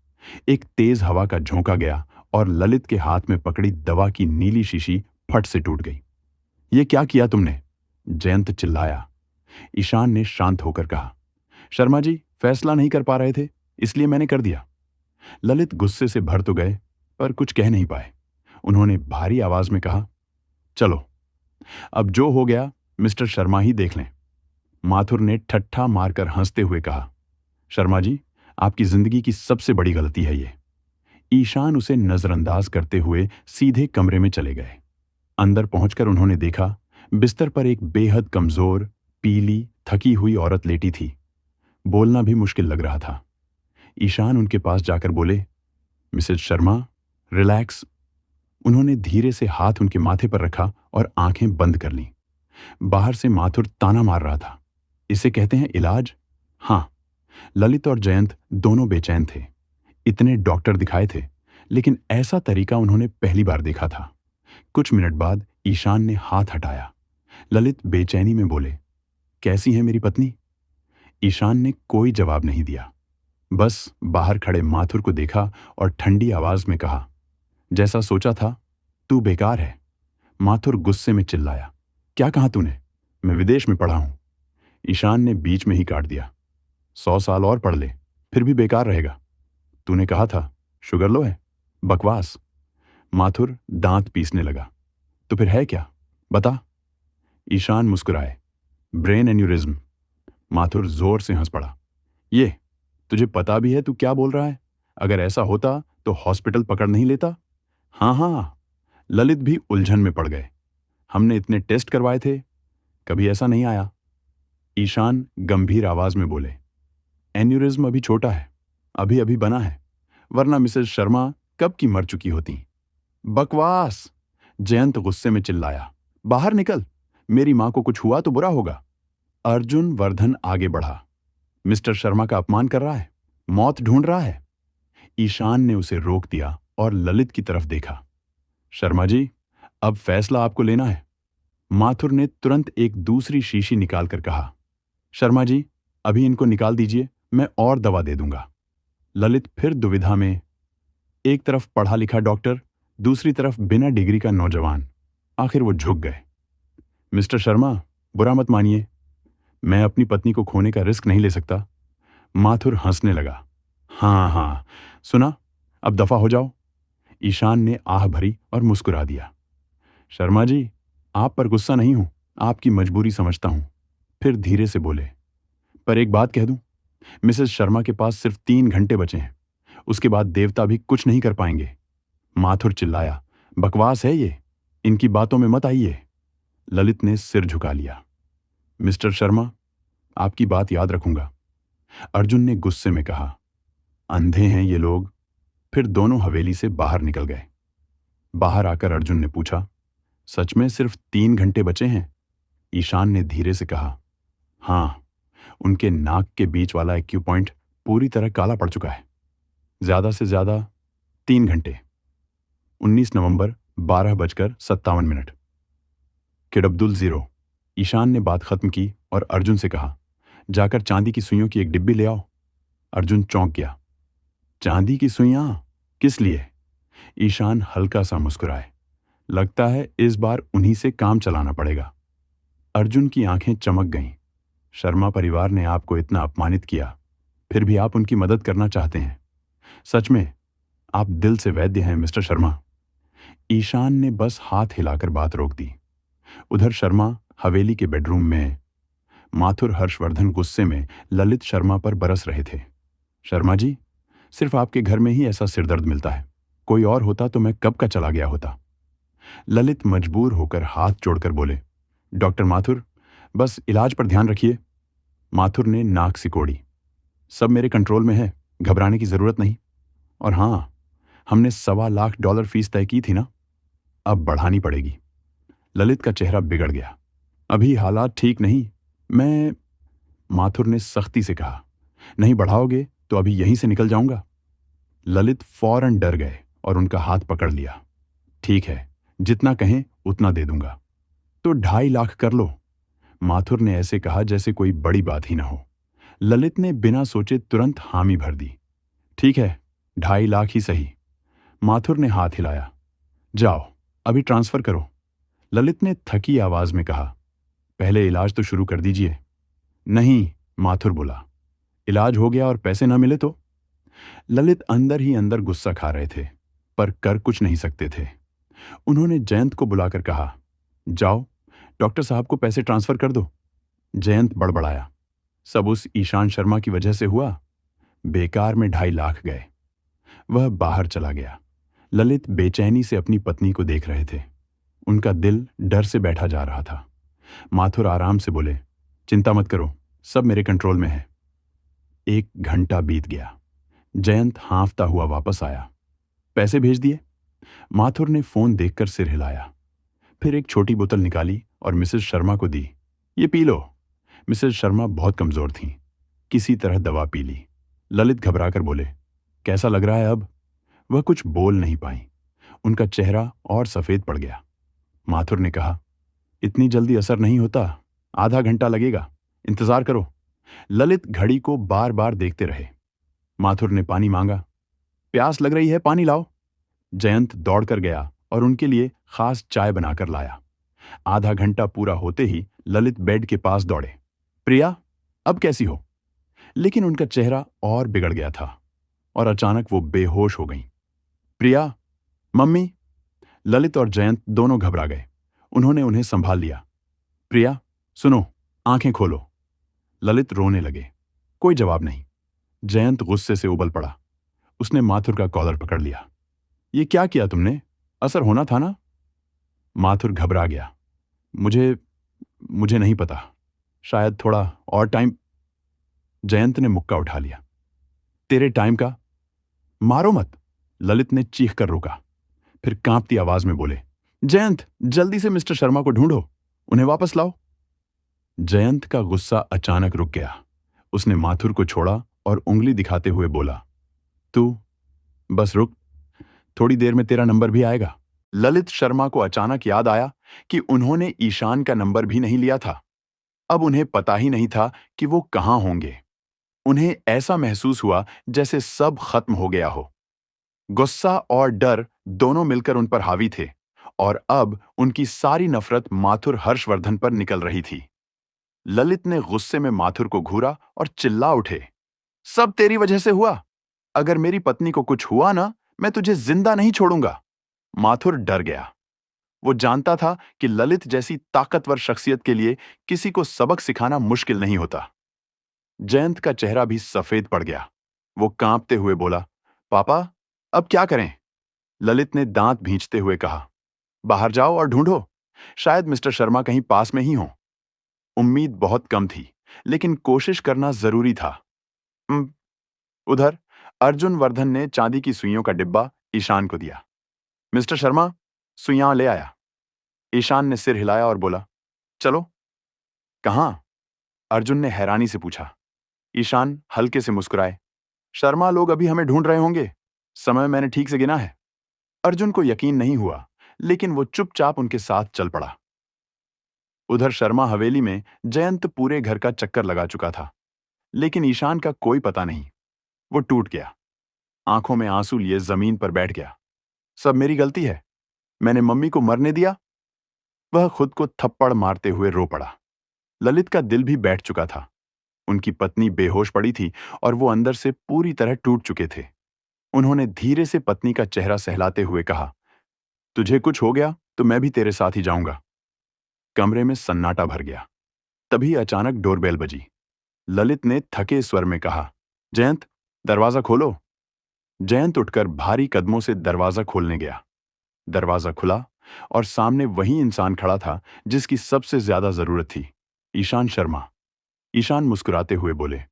एक तेज हवा का झोंका गया और ललित के हाथ में पकड़ी दवा की नीली शीशी फट से टूट गई। ये क्या किया तुमने? जयंत चिल्लाया। ईशान ने शांत होकर कहा, शर्मा जी फैसला नहीं कर पा रहे थे, इसलिए मैंने कर दिया। ललित गुस्से से भर तो गए, पर कुछ कह नहीं पाए। उन्होंने भारी आवाज में कहा, चलो, अब जो हो गया मिस्टर शर्मा ही देख लें। माथुर ने ठट्ठा मारकर हंसते हुए कहा, शर्मा जी, आपकी जिंदगी की सबसे बड़ी गलती है ये। ईशान उसे नजरअंदाज करते हुए सीधे कमरे में चले गए। अंदर पहुंचकर उन्होंने देखा, बिस्तर पर एक बेहद कमजोर, पीली, थकी हुई औरत लेटी थी। बोलना भी मुश्किल लग रहा था। ईशान उनके पास जाकर बोले, मिसेज शर्मा, रिलैक्स। उन्होंने धीरे से हाथ उनके माथे पर रखा और आंखें बंद कर लीं। बाहर से माथुर ताना मार रहा था, इसे कहते हैं इलाज? हां। ललित और जयंत दोनों बेचैन थे। इतने डॉक्टर दिखाए थे, लेकिन ऐसा तरीका उन्होंने पहली बार देखा था। कुछ मिनट बाद ईशान ने हाथ हटाया। ललित बेचैनी में बोले, कैसी है मेरी पत्नी? ईशान ने कोई जवाब नहीं दिया, बस बाहर खड़े माथुर को देखा और ठंडी आवाज में कहा, जैसा सोचा था, तू बेकार है। माथुर गुस्से में चिल्लाया, क्या कहा तूने? मैं विदेश में पढ़ा हूं। ईशान ने बीच में ही काट दिया, 100 साल और पढ़ ले, फिर भी बेकार रहेगा। तूने कहा था शुगर लो है, बकवास। माथुर दांत पीसने लगा, तो फिर है क्या, बता। ईशान मुस्कुराए, ब्रेन एन्यूरिज्म। माथुर जोर से हंस पड़ा, ये तुझे पता भी है तू क्या बोल रहा है? अगर ऐसा होता तो हॉस्पिटल पकड़ नहीं लेता? हाँ हाँ। ललित भी उलझन में पड़ गए, हमने इतने टेस्ट करवाए थे, कभी ऐसा नहीं आया। ईशान गंभीर आवाज में बोले, एन्यूरिज्म अभी छोटा है, अभी अभी बना है, वरना मिसेस शर्मा कब की मर चुकी होती। बकवास! जयंत गुस्से में चिल्लाया। बाहर निकल, मेरी मां को कुछ हुआ तो बुरा होगा। अर्जुन वर्धन आगे बढ़ा। मिस्टर शर्मा का अपमान कर रहा है, मौत ढूंढ रहा है। ईशान ने उसे रोक दिया और ललित की तरफ देखा। शर्मा जी, अब फैसला आपको लेना है। माथुर ने तुरंत एक दूसरी शीशी निकालकर कहा। शर्मा जी, अभी इनको निकाल दीजिए, मैं और दवा दे दूंगा। ललित फिर दुविधा में, एक तरफ पढ़ा लिखा डॉक्टर, दूसरी तरफ बिना डिग्री का नौजवान। आखिर वो झुक गए। मिस्टर शर्मा, बुरा मत मानिए, मैं अपनी पत्नी को खोने का रिस्क नहीं ले सकता। माथुर हंसने लगा। हाँ हाँ, सुना, अब दफा हो जाओ। ईशान ने आह भरी और मुस्कुरा दिया। शर्मा जी, आप पर गुस्सा नहीं हूं, आपकी मजबूरी समझता हूं। फिर धीरे से बोले, पर एक बात कह दूं, मिसेस शर्मा के पास सिर्फ 3 घंटे बचे हैं, उसके बाद देवता भी कुछ नहीं कर पाएंगे। माथुर चिल्लाया, बकवास है ये, इनकी बातों में मत आइए। ललित ने सिर झुका लिया। मिस्टर शर्मा, आपकी बात याद रखूंगा। अर्जुन ने गुस्से में कहा। अंधे हैं ये लोग। फिर दोनों हवेली से बाहर निकल गए। बाहर आकर अर्जुन ने पूछा, सच में सिर्फ 3 घंटे बचे हैं? ईशान ने धीरे से कहा, हाँ, उनके नाक के बीच वाला एक्यू पॉइंट पूरी तरह काला पड़ चुका है। ज्यादा से ज्यादा 3 घंटे। 19 नवंबर 12:57। किड अब्दुल 0। ईशान ने बात खत्म की और अर्जुन से कहा, जाकर चांदी की सुइयों की एक डिब्बी ले आओ। अर्जुन चौंक गया। चांदी की सुइयां? किस लिए? ईशान हल्का सा मुस्कुराए। लगता है इस बार उन्हीं से काम चलाना पड़ेगा। अर्जुन की आंखें चमक गईं। शर्मा परिवार ने आपको इतना अपमानित किया, फिर भी आप उनकी मदद करना चाहते हैं। सच में आप दिल से वैद्य हैं मिस्टर शर्मा। ईशान ने बस हाथ हिलाकर बात रोक दी। उधर शर्मा हवेली के बेडरूम में माथुर हर्षवर्धन गुस्से में ललित शर्मा पर बरस रहे थे। शर्मा जी, सिर्फ आपके घर में ही ऐसा सिरदर्द मिलता है, कोई और होता तो मैं कब का चला गया होता। ललित मजबूर होकर हाथ जोड़कर बोले, डॉक्टर माथुर, बस इलाज पर ध्यान रखिए। माथुर ने नाक सिकोड़ी। सब मेरे कंट्रोल में है, घबराने की जरूरत नहीं। और हां, हमने $1.25 लाख फीस तय की थी ना, अब बढ़ानी पड़ेगी। ललित का चेहरा बिगड़ गया। अभी हालात ठीक नहीं, मैं। माथुर ने सख्ती से कहा, नहीं बढ़ाओगे तो अभी यहीं से निकल जाऊंगा। ललित फौरन डर गए और उनका हाथ पकड़ लिया। ठीक है, जितना कहें उतना दे दूंगा। तो 2.5 लाख कर लो। माथुर ने ऐसे कहा जैसे कोई बड़ी बात ही ना हो। ललित ने बिना सोचे तुरंत हामी भर दी। ठीक है, 2.5 लाख ही सही। माथुर ने हाथ हिलाया। जाओ, अभी ट्रांसफर करो। ललित ने थकी आवाज में कहा, पहले इलाज तो शुरू कर दीजिए। नहीं, माथुर बोला, इलाज हो गया और पैसे ना मिले तो? ललित अंदर ही अंदर गुस्सा खा रहे थे, पर कर कुछ नहीं सकते थे। उन्होंने जयंत को बुलाकर कहा, जाओ, डॉक्टर साहब को पैसे ट्रांसफर कर दो। जयंत बड़बड़ाया, सब उस ईशान शर्मा की वजह से हुआ। बेकार में 2.5 लाख गए। वह बाहर चला गया। ललित बेचैनी से अपनी पत्नी को देख रहे थे। उनका दिल डर से बैठा जा रहा था। माथुर आराम से बोले, चिंता मत करो, सब मेरे कंट्रोल में है। 1 घंटा बीत गया। जयंत हांफता हुआ वापस आया। पैसे भेज दिए? माथुर ने फोन देखकर सिर हिलाया। फिर एक छोटी बोतल निकाली और मिसेस शर्मा को दी। ये पी लो। मिसेस शर्मा बहुत कमजोर थीं। किसी तरह दवा पी ली। ललित घबराकर बोले, कैसा लग रहा है अब? वह कुछ बोल नहीं पाई। उनका चेहरा और सफेद पड़ गया। माथुर ने कहा, इतनी जल्दी असर नहीं होता, आधा घंटा लगेगा, इंतजार करो। ललित घड़ी को बार बार देखते रहे। माथुर ने पानी मांगा। प्यास लग रही है, पानी लाओ। जयंत दौड़कर गया और उनके लिए खास चाय बनाकर लाया। आधा घंटा पूरा होते ही ललित बेड के पास दौड़े। प्रिया, अब कैसी हो? लेकिन उनका चेहरा और बिगड़ गया था और अचानक वो बेहोश हो गईं। प्रिया, मम्मी। ललित और जयंत दोनों घबरा गए। उन्होंने उन्हें संभाल लिया। प्रिया, सुनो, आंखें खोलो। ललित रोने लगे। कोई जवाब नहीं। जयंत गुस्से से उबल पड़ा। उसने माथुर का कॉलर पकड़ लिया। ये क्या किया तुमने? असर होना था ना? माथुर घबरा गया। मुझे नहीं पता, शायद थोड़ा और टाइम। जयंत ने मुक्का उठा लिया। तेरे टाइम का? मारो मत, ललित ने चीख कर रोका। फिर कांपती आवाज में बोले, जयंत, जल्दी से मिस्टर शर्मा को ढूंढो, उन्हें वापस लाओ। जयंत का गुस्सा अचानक रुक गया। उसने माथुर को छोड़ा और उंगली दिखाते हुए बोला, तू बस रुक, थोड़ी देर में तेरा नंबर भी आएगा। ललित शर्मा को अचानक याद आया कि उन्होंने ईशान का नंबर भी नहीं लिया था। अब उन्हें पता ही नहीं था कि वो कहां होंगे। उन्हें ऐसा महसूस हुआ जैसे सब खत्म हो गया हो। गुस्सा और डर दोनों मिलकर उन पर हावी थे और अब उनकी सारी नफरत माथुर हर्षवर्धन पर निकल रही थी। ललित ने गुस्से में माथुर को घूरा और चिल्ला उठे, सब तेरी वजह से हुआ। अगर मेरी पत्नी को कुछ हुआ ना, मैं तुझे जिंदा नहीं छोड़ूंगा। माथुर डर गया। वो जानता था कि ललित जैसी ताकतवर शख्सियत के लिए किसी को सबक सिखाना मुश्किल नहीं होता। जयंत का चेहरा भी सफेद पड़ गया। वो कांपते हुए बोला, पापा, अब क्या करें? ललित ने दांत भींचते हुए कहा, बाहर जाओ और ढूंढो, शायद मिस्टर शर्मा कहीं पास में ही हो। उम्मीद बहुत कम थी, लेकिन कोशिश करना जरूरी था। "उम, उधर अर्जुन वर्धन ने चांदी की सुइयों का डिब्बा ईशान को दिया। मिस्टर शर्मा, सुइयां ले आया। ईशान ने सिर हिलाया और बोला, चलो। कहां? अर्जुन ने हैरानी से पूछा। ईशान हल्के से मुस्कुराए, शर्मा लोग अभी हमें ढूंढ रहे होंगे, समय मैंने ठीक से गिना है। अर्जुन को यकीन नहीं हुआ, लेकिन वो चुपचाप उनके साथ चल पड़ा। उधर शर्मा हवेली में जयंत पूरे घर का चक्कर लगा चुका था, लेकिन ईशान का कोई पता नहीं। वो टूट गया, आंखों में आंसू लिए जमीन पर बैठ गया। सब मेरी गलती है, मैंने मम्मी को मरने दिया। वह खुद को थप्पड़ मारते हुए रो पड़ा। ललित का दिल भी बैठ चुका था। उनकी पत्नी बेहोश पड़ी थी और वो अंदर से पूरी तरह टूट चुके थे। उन्होंने धीरे से पत्नी का चेहरा सहलाते हुए कहा, तुझे कुछ हो गया तो मैं भी तेरे साथ ही जाऊंगा। कमरे में सन्नाटा भर गया। तभी अचानक डोरबेल बजी। ललित ने थके स्वर में कहा, जयंत, दरवाजा खोलो। जयंत उठकर भारी कदमों से दरवाजा खोलने गया। दरवाजा खुला और सामने वही इंसान खड़ा था जिसकी सबसे ज्यादा जरूरत थी, ईशान शर्मा। ईशान मुस्कुराते हुए बोले,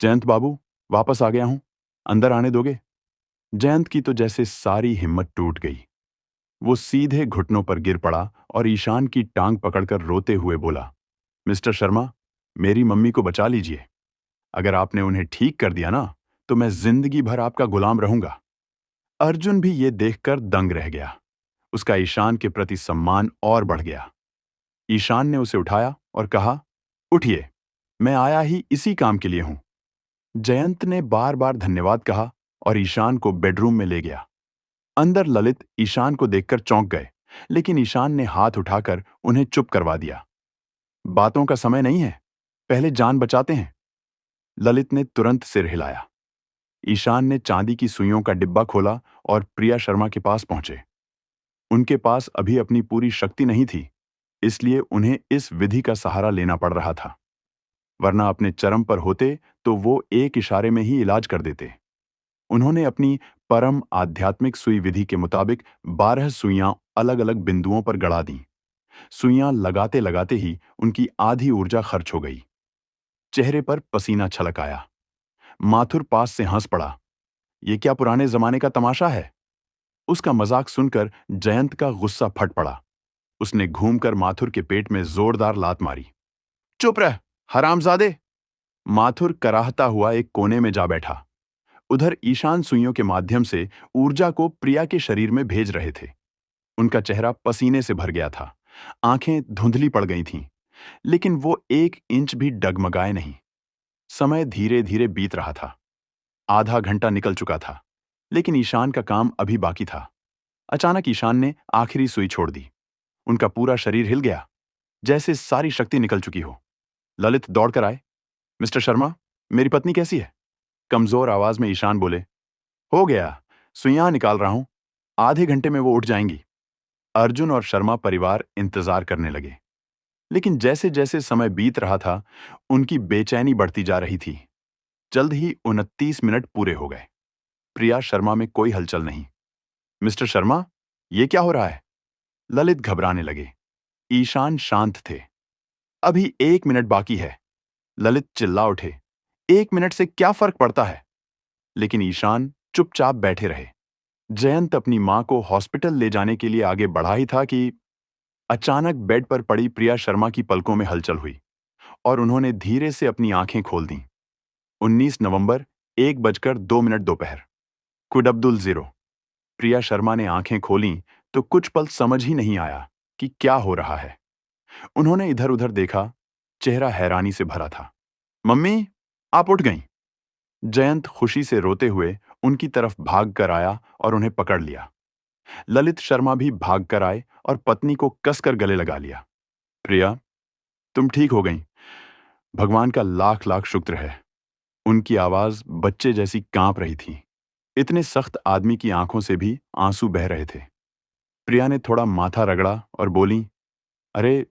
जयंत बाबू, वापस आ गया हूं, अंदर आने दोगे? जयंत की तो जैसे सारी हिम्मत टूट गई। वो सीधे घुटनों पर गिर पड़ा और ईशान की टांग पकड़कर रोते हुए बोला, मिस्टर शर्मा, मेरी मम्मी को बचा लीजिए। अगर आपने उन्हें ठीक कर दिया ना, तो मैं जिंदगी भर आपका गुलाम रहूंगा। अर्जुन भी ये देखकर दंग रह गया। उसका ईशान के प्रति सम्मान और बढ़ गया। ईशान ने उसे उठाया और कहा, उठिए, मैं आया ही इसी काम के लिए हूं। जयंत ने बार बार धन्यवाद कहा और ईशान को बेडरूम में ले गया। अंदर ललित ईशान को देखकर चौंक गए, लेकिन ईशान ने हाथ उठाकर उन्हें चुप करवा दिया। बातों का समय नहीं है, पहले जान बचाते हैं। ललित ने तुरंत सिर हिलाया। ईशान ने चांदी की सुइयों का डिब्बा खोला और प्रिया शर्मा के पास पहुंचे। उनके पास अभी अपनी पूरी शक्ति नहीं थी, इसलिए उन्हें इस विधि का सहारा लेना पड़ रहा था। वरना अपने चरम पर होते तो वो एक इशारे में ही इलाज कर देते। उन्होंने अपनी परम आध्यात्मिक सुई विधि के मुताबिक 12 सुइयां अलग अलग बिंदुओं पर गड़ा दी। सुइयां लगाते लगाते ही उनकी आधी ऊर्जा खर्च हो गई। चेहरे पर पसीना छलक आया। माथुर पास से हंस पड़ा। ये क्या पुराने जमाने का तमाशा है? उसका मजाक सुनकर जयंत का गुस्सा फट पड़ा। उसने घूमकर माथुर के पेट में जोरदार लात मारी। चुप रह, हरामजादे! माथुर कराहता हुआ एक कोने में जा बैठा। उधर ईशान सुइयों के माध्यम से ऊर्जा को प्रिया के शरीर में भेज रहे थे। उनका चेहरा पसीने से भर गया था, आंखें धुंधली पड़ गई थीं, लेकिन वो 1 इंच भी डगमगाए नहीं। समय धीरे धीरे बीत रहा था। आधा घंटा निकल चुका था, लेकिन ईशान का काम अभी बाकी था। अचानक ईशान ने आखिरी सुई छोड़ दी। उनका पूरा शरीर हिल गया, जैसे सारी शक्ति निकल चुकी हो। ललित दौड़कर आए। मिस्टर शर्मा, मेरी पत्नी कैसी है? कमजोर आवाज में ईशान बोले, हो गया, सुइयां निकाल रहा हूं, आधे घंटे में वो उठ जाएंगी। अर्जुन और शर्मा परिवार इंतजार करने लगे, लेकिन जैसे जैसे समय बीत रहा था, उनकी बेचैनी बढ़ती जा रही थी। जल्द ही 29 मिनट पूरे हो गए। प्रिया शर्मा में कोई हलचल नहीं। मिस्टर शर्मा, ये क्या हो रहा है? ललित घबराने लगे। ईशान शांत थे। अभी 1 मिनट बाकी है। ललित चिल्ला उठे, 1 मिनट से क्या फर्क पड़ता है? लेकिन ईशान चुपचाप बैठे रहे। जयंत अपनी मां को हॉस्पिटल ले जाने के लिए आगे बढ़ा ही था कि अचानक बेड पर पड़ी प्रिया शर्मा की पलकों में हलचल हुई और उन्होंने धीरे से अपनी आंखें खोल दी। 19 नवंबर 1:02 दोपहर। कुड अब्दुल जीरो। प्रिया शर्मा ने आंखें खोलीं तो कुछ पल समझ ही नहीं आया कि क्या हो रहा है। उन्होंने इधर उधर देखा, चेहरा हैरानी से भरा था। मम्मी, आप उठ गईं। जयंत खुशी से रोते हुए उनकी तरफ भाग कर आया और उन्हें पकड़ लिया। ललित शर्मा भी भाग कर आए और पत्नी को कसकर गले लगा लिया। प्रिया, तुम ठीक हो गईं। भगवान का लाख लाख शुक्र है। उनकी आवाज बच्चे जैसी कांप रही थी। इतने सख्त आदमी की आंखों से भी आंसू बह रहे थे। प्रिया ने थोड़ा माथा रगड़ा और बोली, अरे,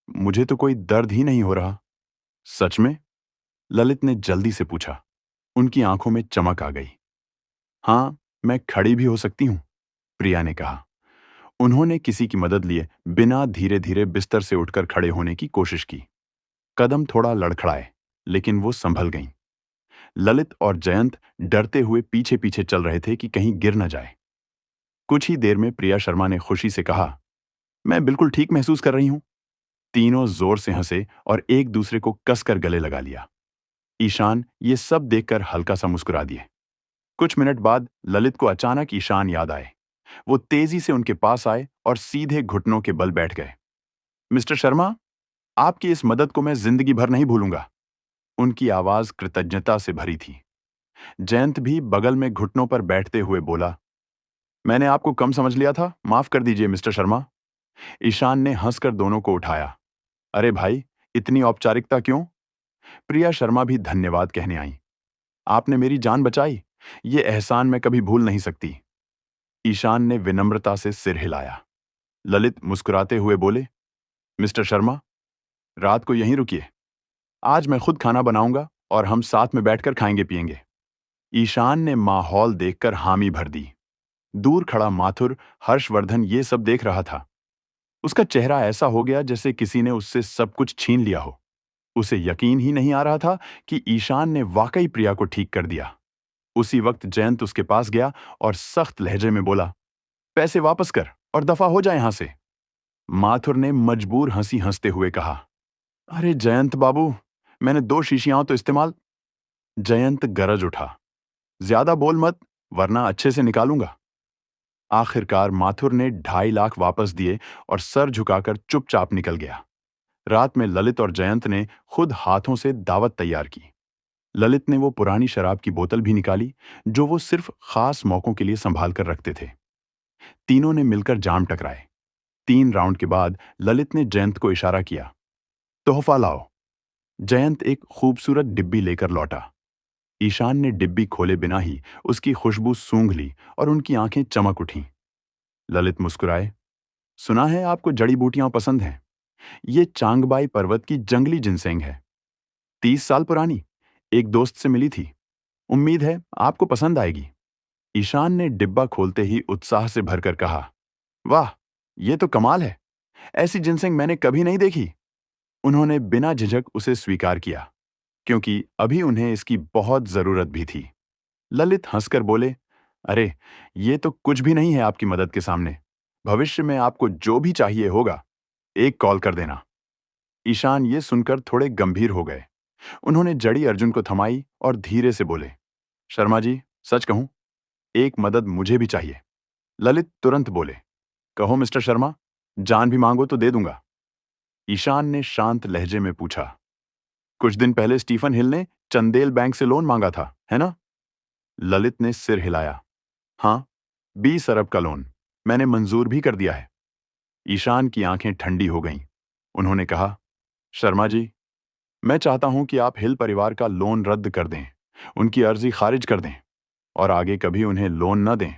मुझे तो कोई दर्द ही नहीं हो रहा। सच में? ललित ने जल्दी से पूछा। उनकी आंखों में चमक आ गई। हाँ, मैं खड़ी भी हो सकती हूं, प्रिया ने कहा। उन्होंने किसी की मदद लिए बिना धीरे धीरे बिस्तर से उठकर खड़े होने की कोशिश की। कदम थोड़ा लड़खड़ाए, लेकिन वो संभल गईं। ललित और जयंत डरते हुए पीछे पीछे चल रहे थे कि कहीं गिर न जाए। कुछ ही देर में प्रिया शर्मा ने खुशी से कहा, मैं बिल्कुल ठीक महसूस कर रही हूं। तीनों जोर से हंसे और एक दूसरे को कसकर गले लगा लिया। ईशान ये सब देखकर हल्का सा मुस्कुरा दिए। कुछ मिनट बाद ललित को अचानक ईशान याद आए। वो तेजी से उनके पास आए और सीधे घुटनों के बल बैठ गए। मिस्टर शर्मा, आपकी इस मदद को मैं जिंदगी भर नहीं भूलूंगा। उनकी आवाज कृतज्ञता से भरी थी। जयंत भी बगल में घुटनों पर बैठते हुए बोला, मैंने आपको कम समझ लिया था, माफ कर दीजिए मिस्टर शर्मा। ईशान ने हंसकर दोनों को उठाया। अरे भाई, इतनी औपचारिकता क्यों? प्रिया शर्मा भी धन्यवाद कहने आई। आपने मेरी जान बचाई, ये एहसान मैं कभी भूल नहीं सकती। ईशान ने विनम्रता से सिर हिलाया। ललित मुस्कुराते हुए बोले, मिस्टर शर्मा, रात को यहीं रुकिए। आज मैं खुद खाना बनाऊंगा और हम साथ में बैठकर खाएंगे पिएंगे। ईशान ने माहौल देखकर हामी भर दी। दूर खड़ा माथुर हर्षवर्धन ये सब देख रहा था। उसका चेहरा ऐसा हो गया जैसे किसी ने उससे सब कुछ छीन लिया हो। उसे यकीन ही नहीं आ रहा था कि ईशान ने वाकई प्रिया को ठीक कर दिया। उसी वक्त जयंत उसके पास गया और सख्त लहजे में बोला, पैसे वापस कर और दफा हो जाए यहां से। माथुर ने मजबूर हंसी हंसते हुए कहा, अरे जयंत बाबू, मैंने 2 शीशियां तो इस्तेमाल। जयंत गरज उठा, ज्यादा बोल मत, वरना अच्छे से निकालूंगा। आखिरकार माथुर ने 2.5 लाख वापस दिए और सर झुकाकर चुपचाप निकल गया। रात में ललित और जयंत ने खुद हाथों से दावत तैयार की। ललित ने वो पुरानी शराब की बोतल भी निकाली जो वो सिर्फ खास मौकों के लिए संभाल कर रखते थे। तीनों ने मिलकर जाम टकराए। 3 राउंड के बाद ललित ने जयंत को इशारा किया, तोहफा लाओ। जयंत एक खूबसूरत डिब्बी लेकर लौटा। ईशान ने डिब्बी खोले बिना ही उसकी खुशबू सूंघ ली और उनकी आंखें चमक उठीं। ललित मुस्कुराए, सुना है आपको जड़ी बूटियां पसंद हैं। ये चांगबाई पर्वत की जंगली जिनसेंग है, 30 साल पुरानी, एक दोस्त से मिली थी। उम्मीद है आपको पसंद आएगी। ईशान ने डिब्बा खोलते ही उत्साह से भरकर कहा, वाह, ये तो कमाल है। ऐसी जिनसेंग मैंने कभी नहीं देखी। उन्होंने बिना झिझक उसे स्वीकार किया, क्योंकि अभी उन्हें इसकी बहुत जरूरत भी थी। ललित हंसकर बोले, अरे, ये तो कुछ भी नहीं है आपकी मदद के सामने। भविष्य में आपको जो भी चाहिए होगा, एक कॉल कर देना। ईशान ये सुनकर थोड़े गंभीर हो गए। उन्होंने जड़ी अर्जुन को थमाई और धीरे से बोले, शर्मा जी, सच कहूं, एक मदद मुझे भी चाहिए। ललित तुरंत बोले, कहो मिस्टर शर्मा, जान भी मांगो तो दे दूंगा। ईशान ने शांत लहजे में पूछा, कुछ दिन पहले स्टीफन हिल ने चंदेल बैंक से लोन मांगा था, है ना? ललित ने सिर हिलाया, हाँ, 20 अरब का लोन मैंने मंजूर भी कर दिया है। ईशान की आंखें ठंडी हो गईं। उन्होंने कहा, शर्मा जी, मैं चाहता हूं कि आप हिल परिवार का लोन रद्द कर दें, उनकी अर्जी खारिज कर दें और आगे कभी उन्हें लोन न दें।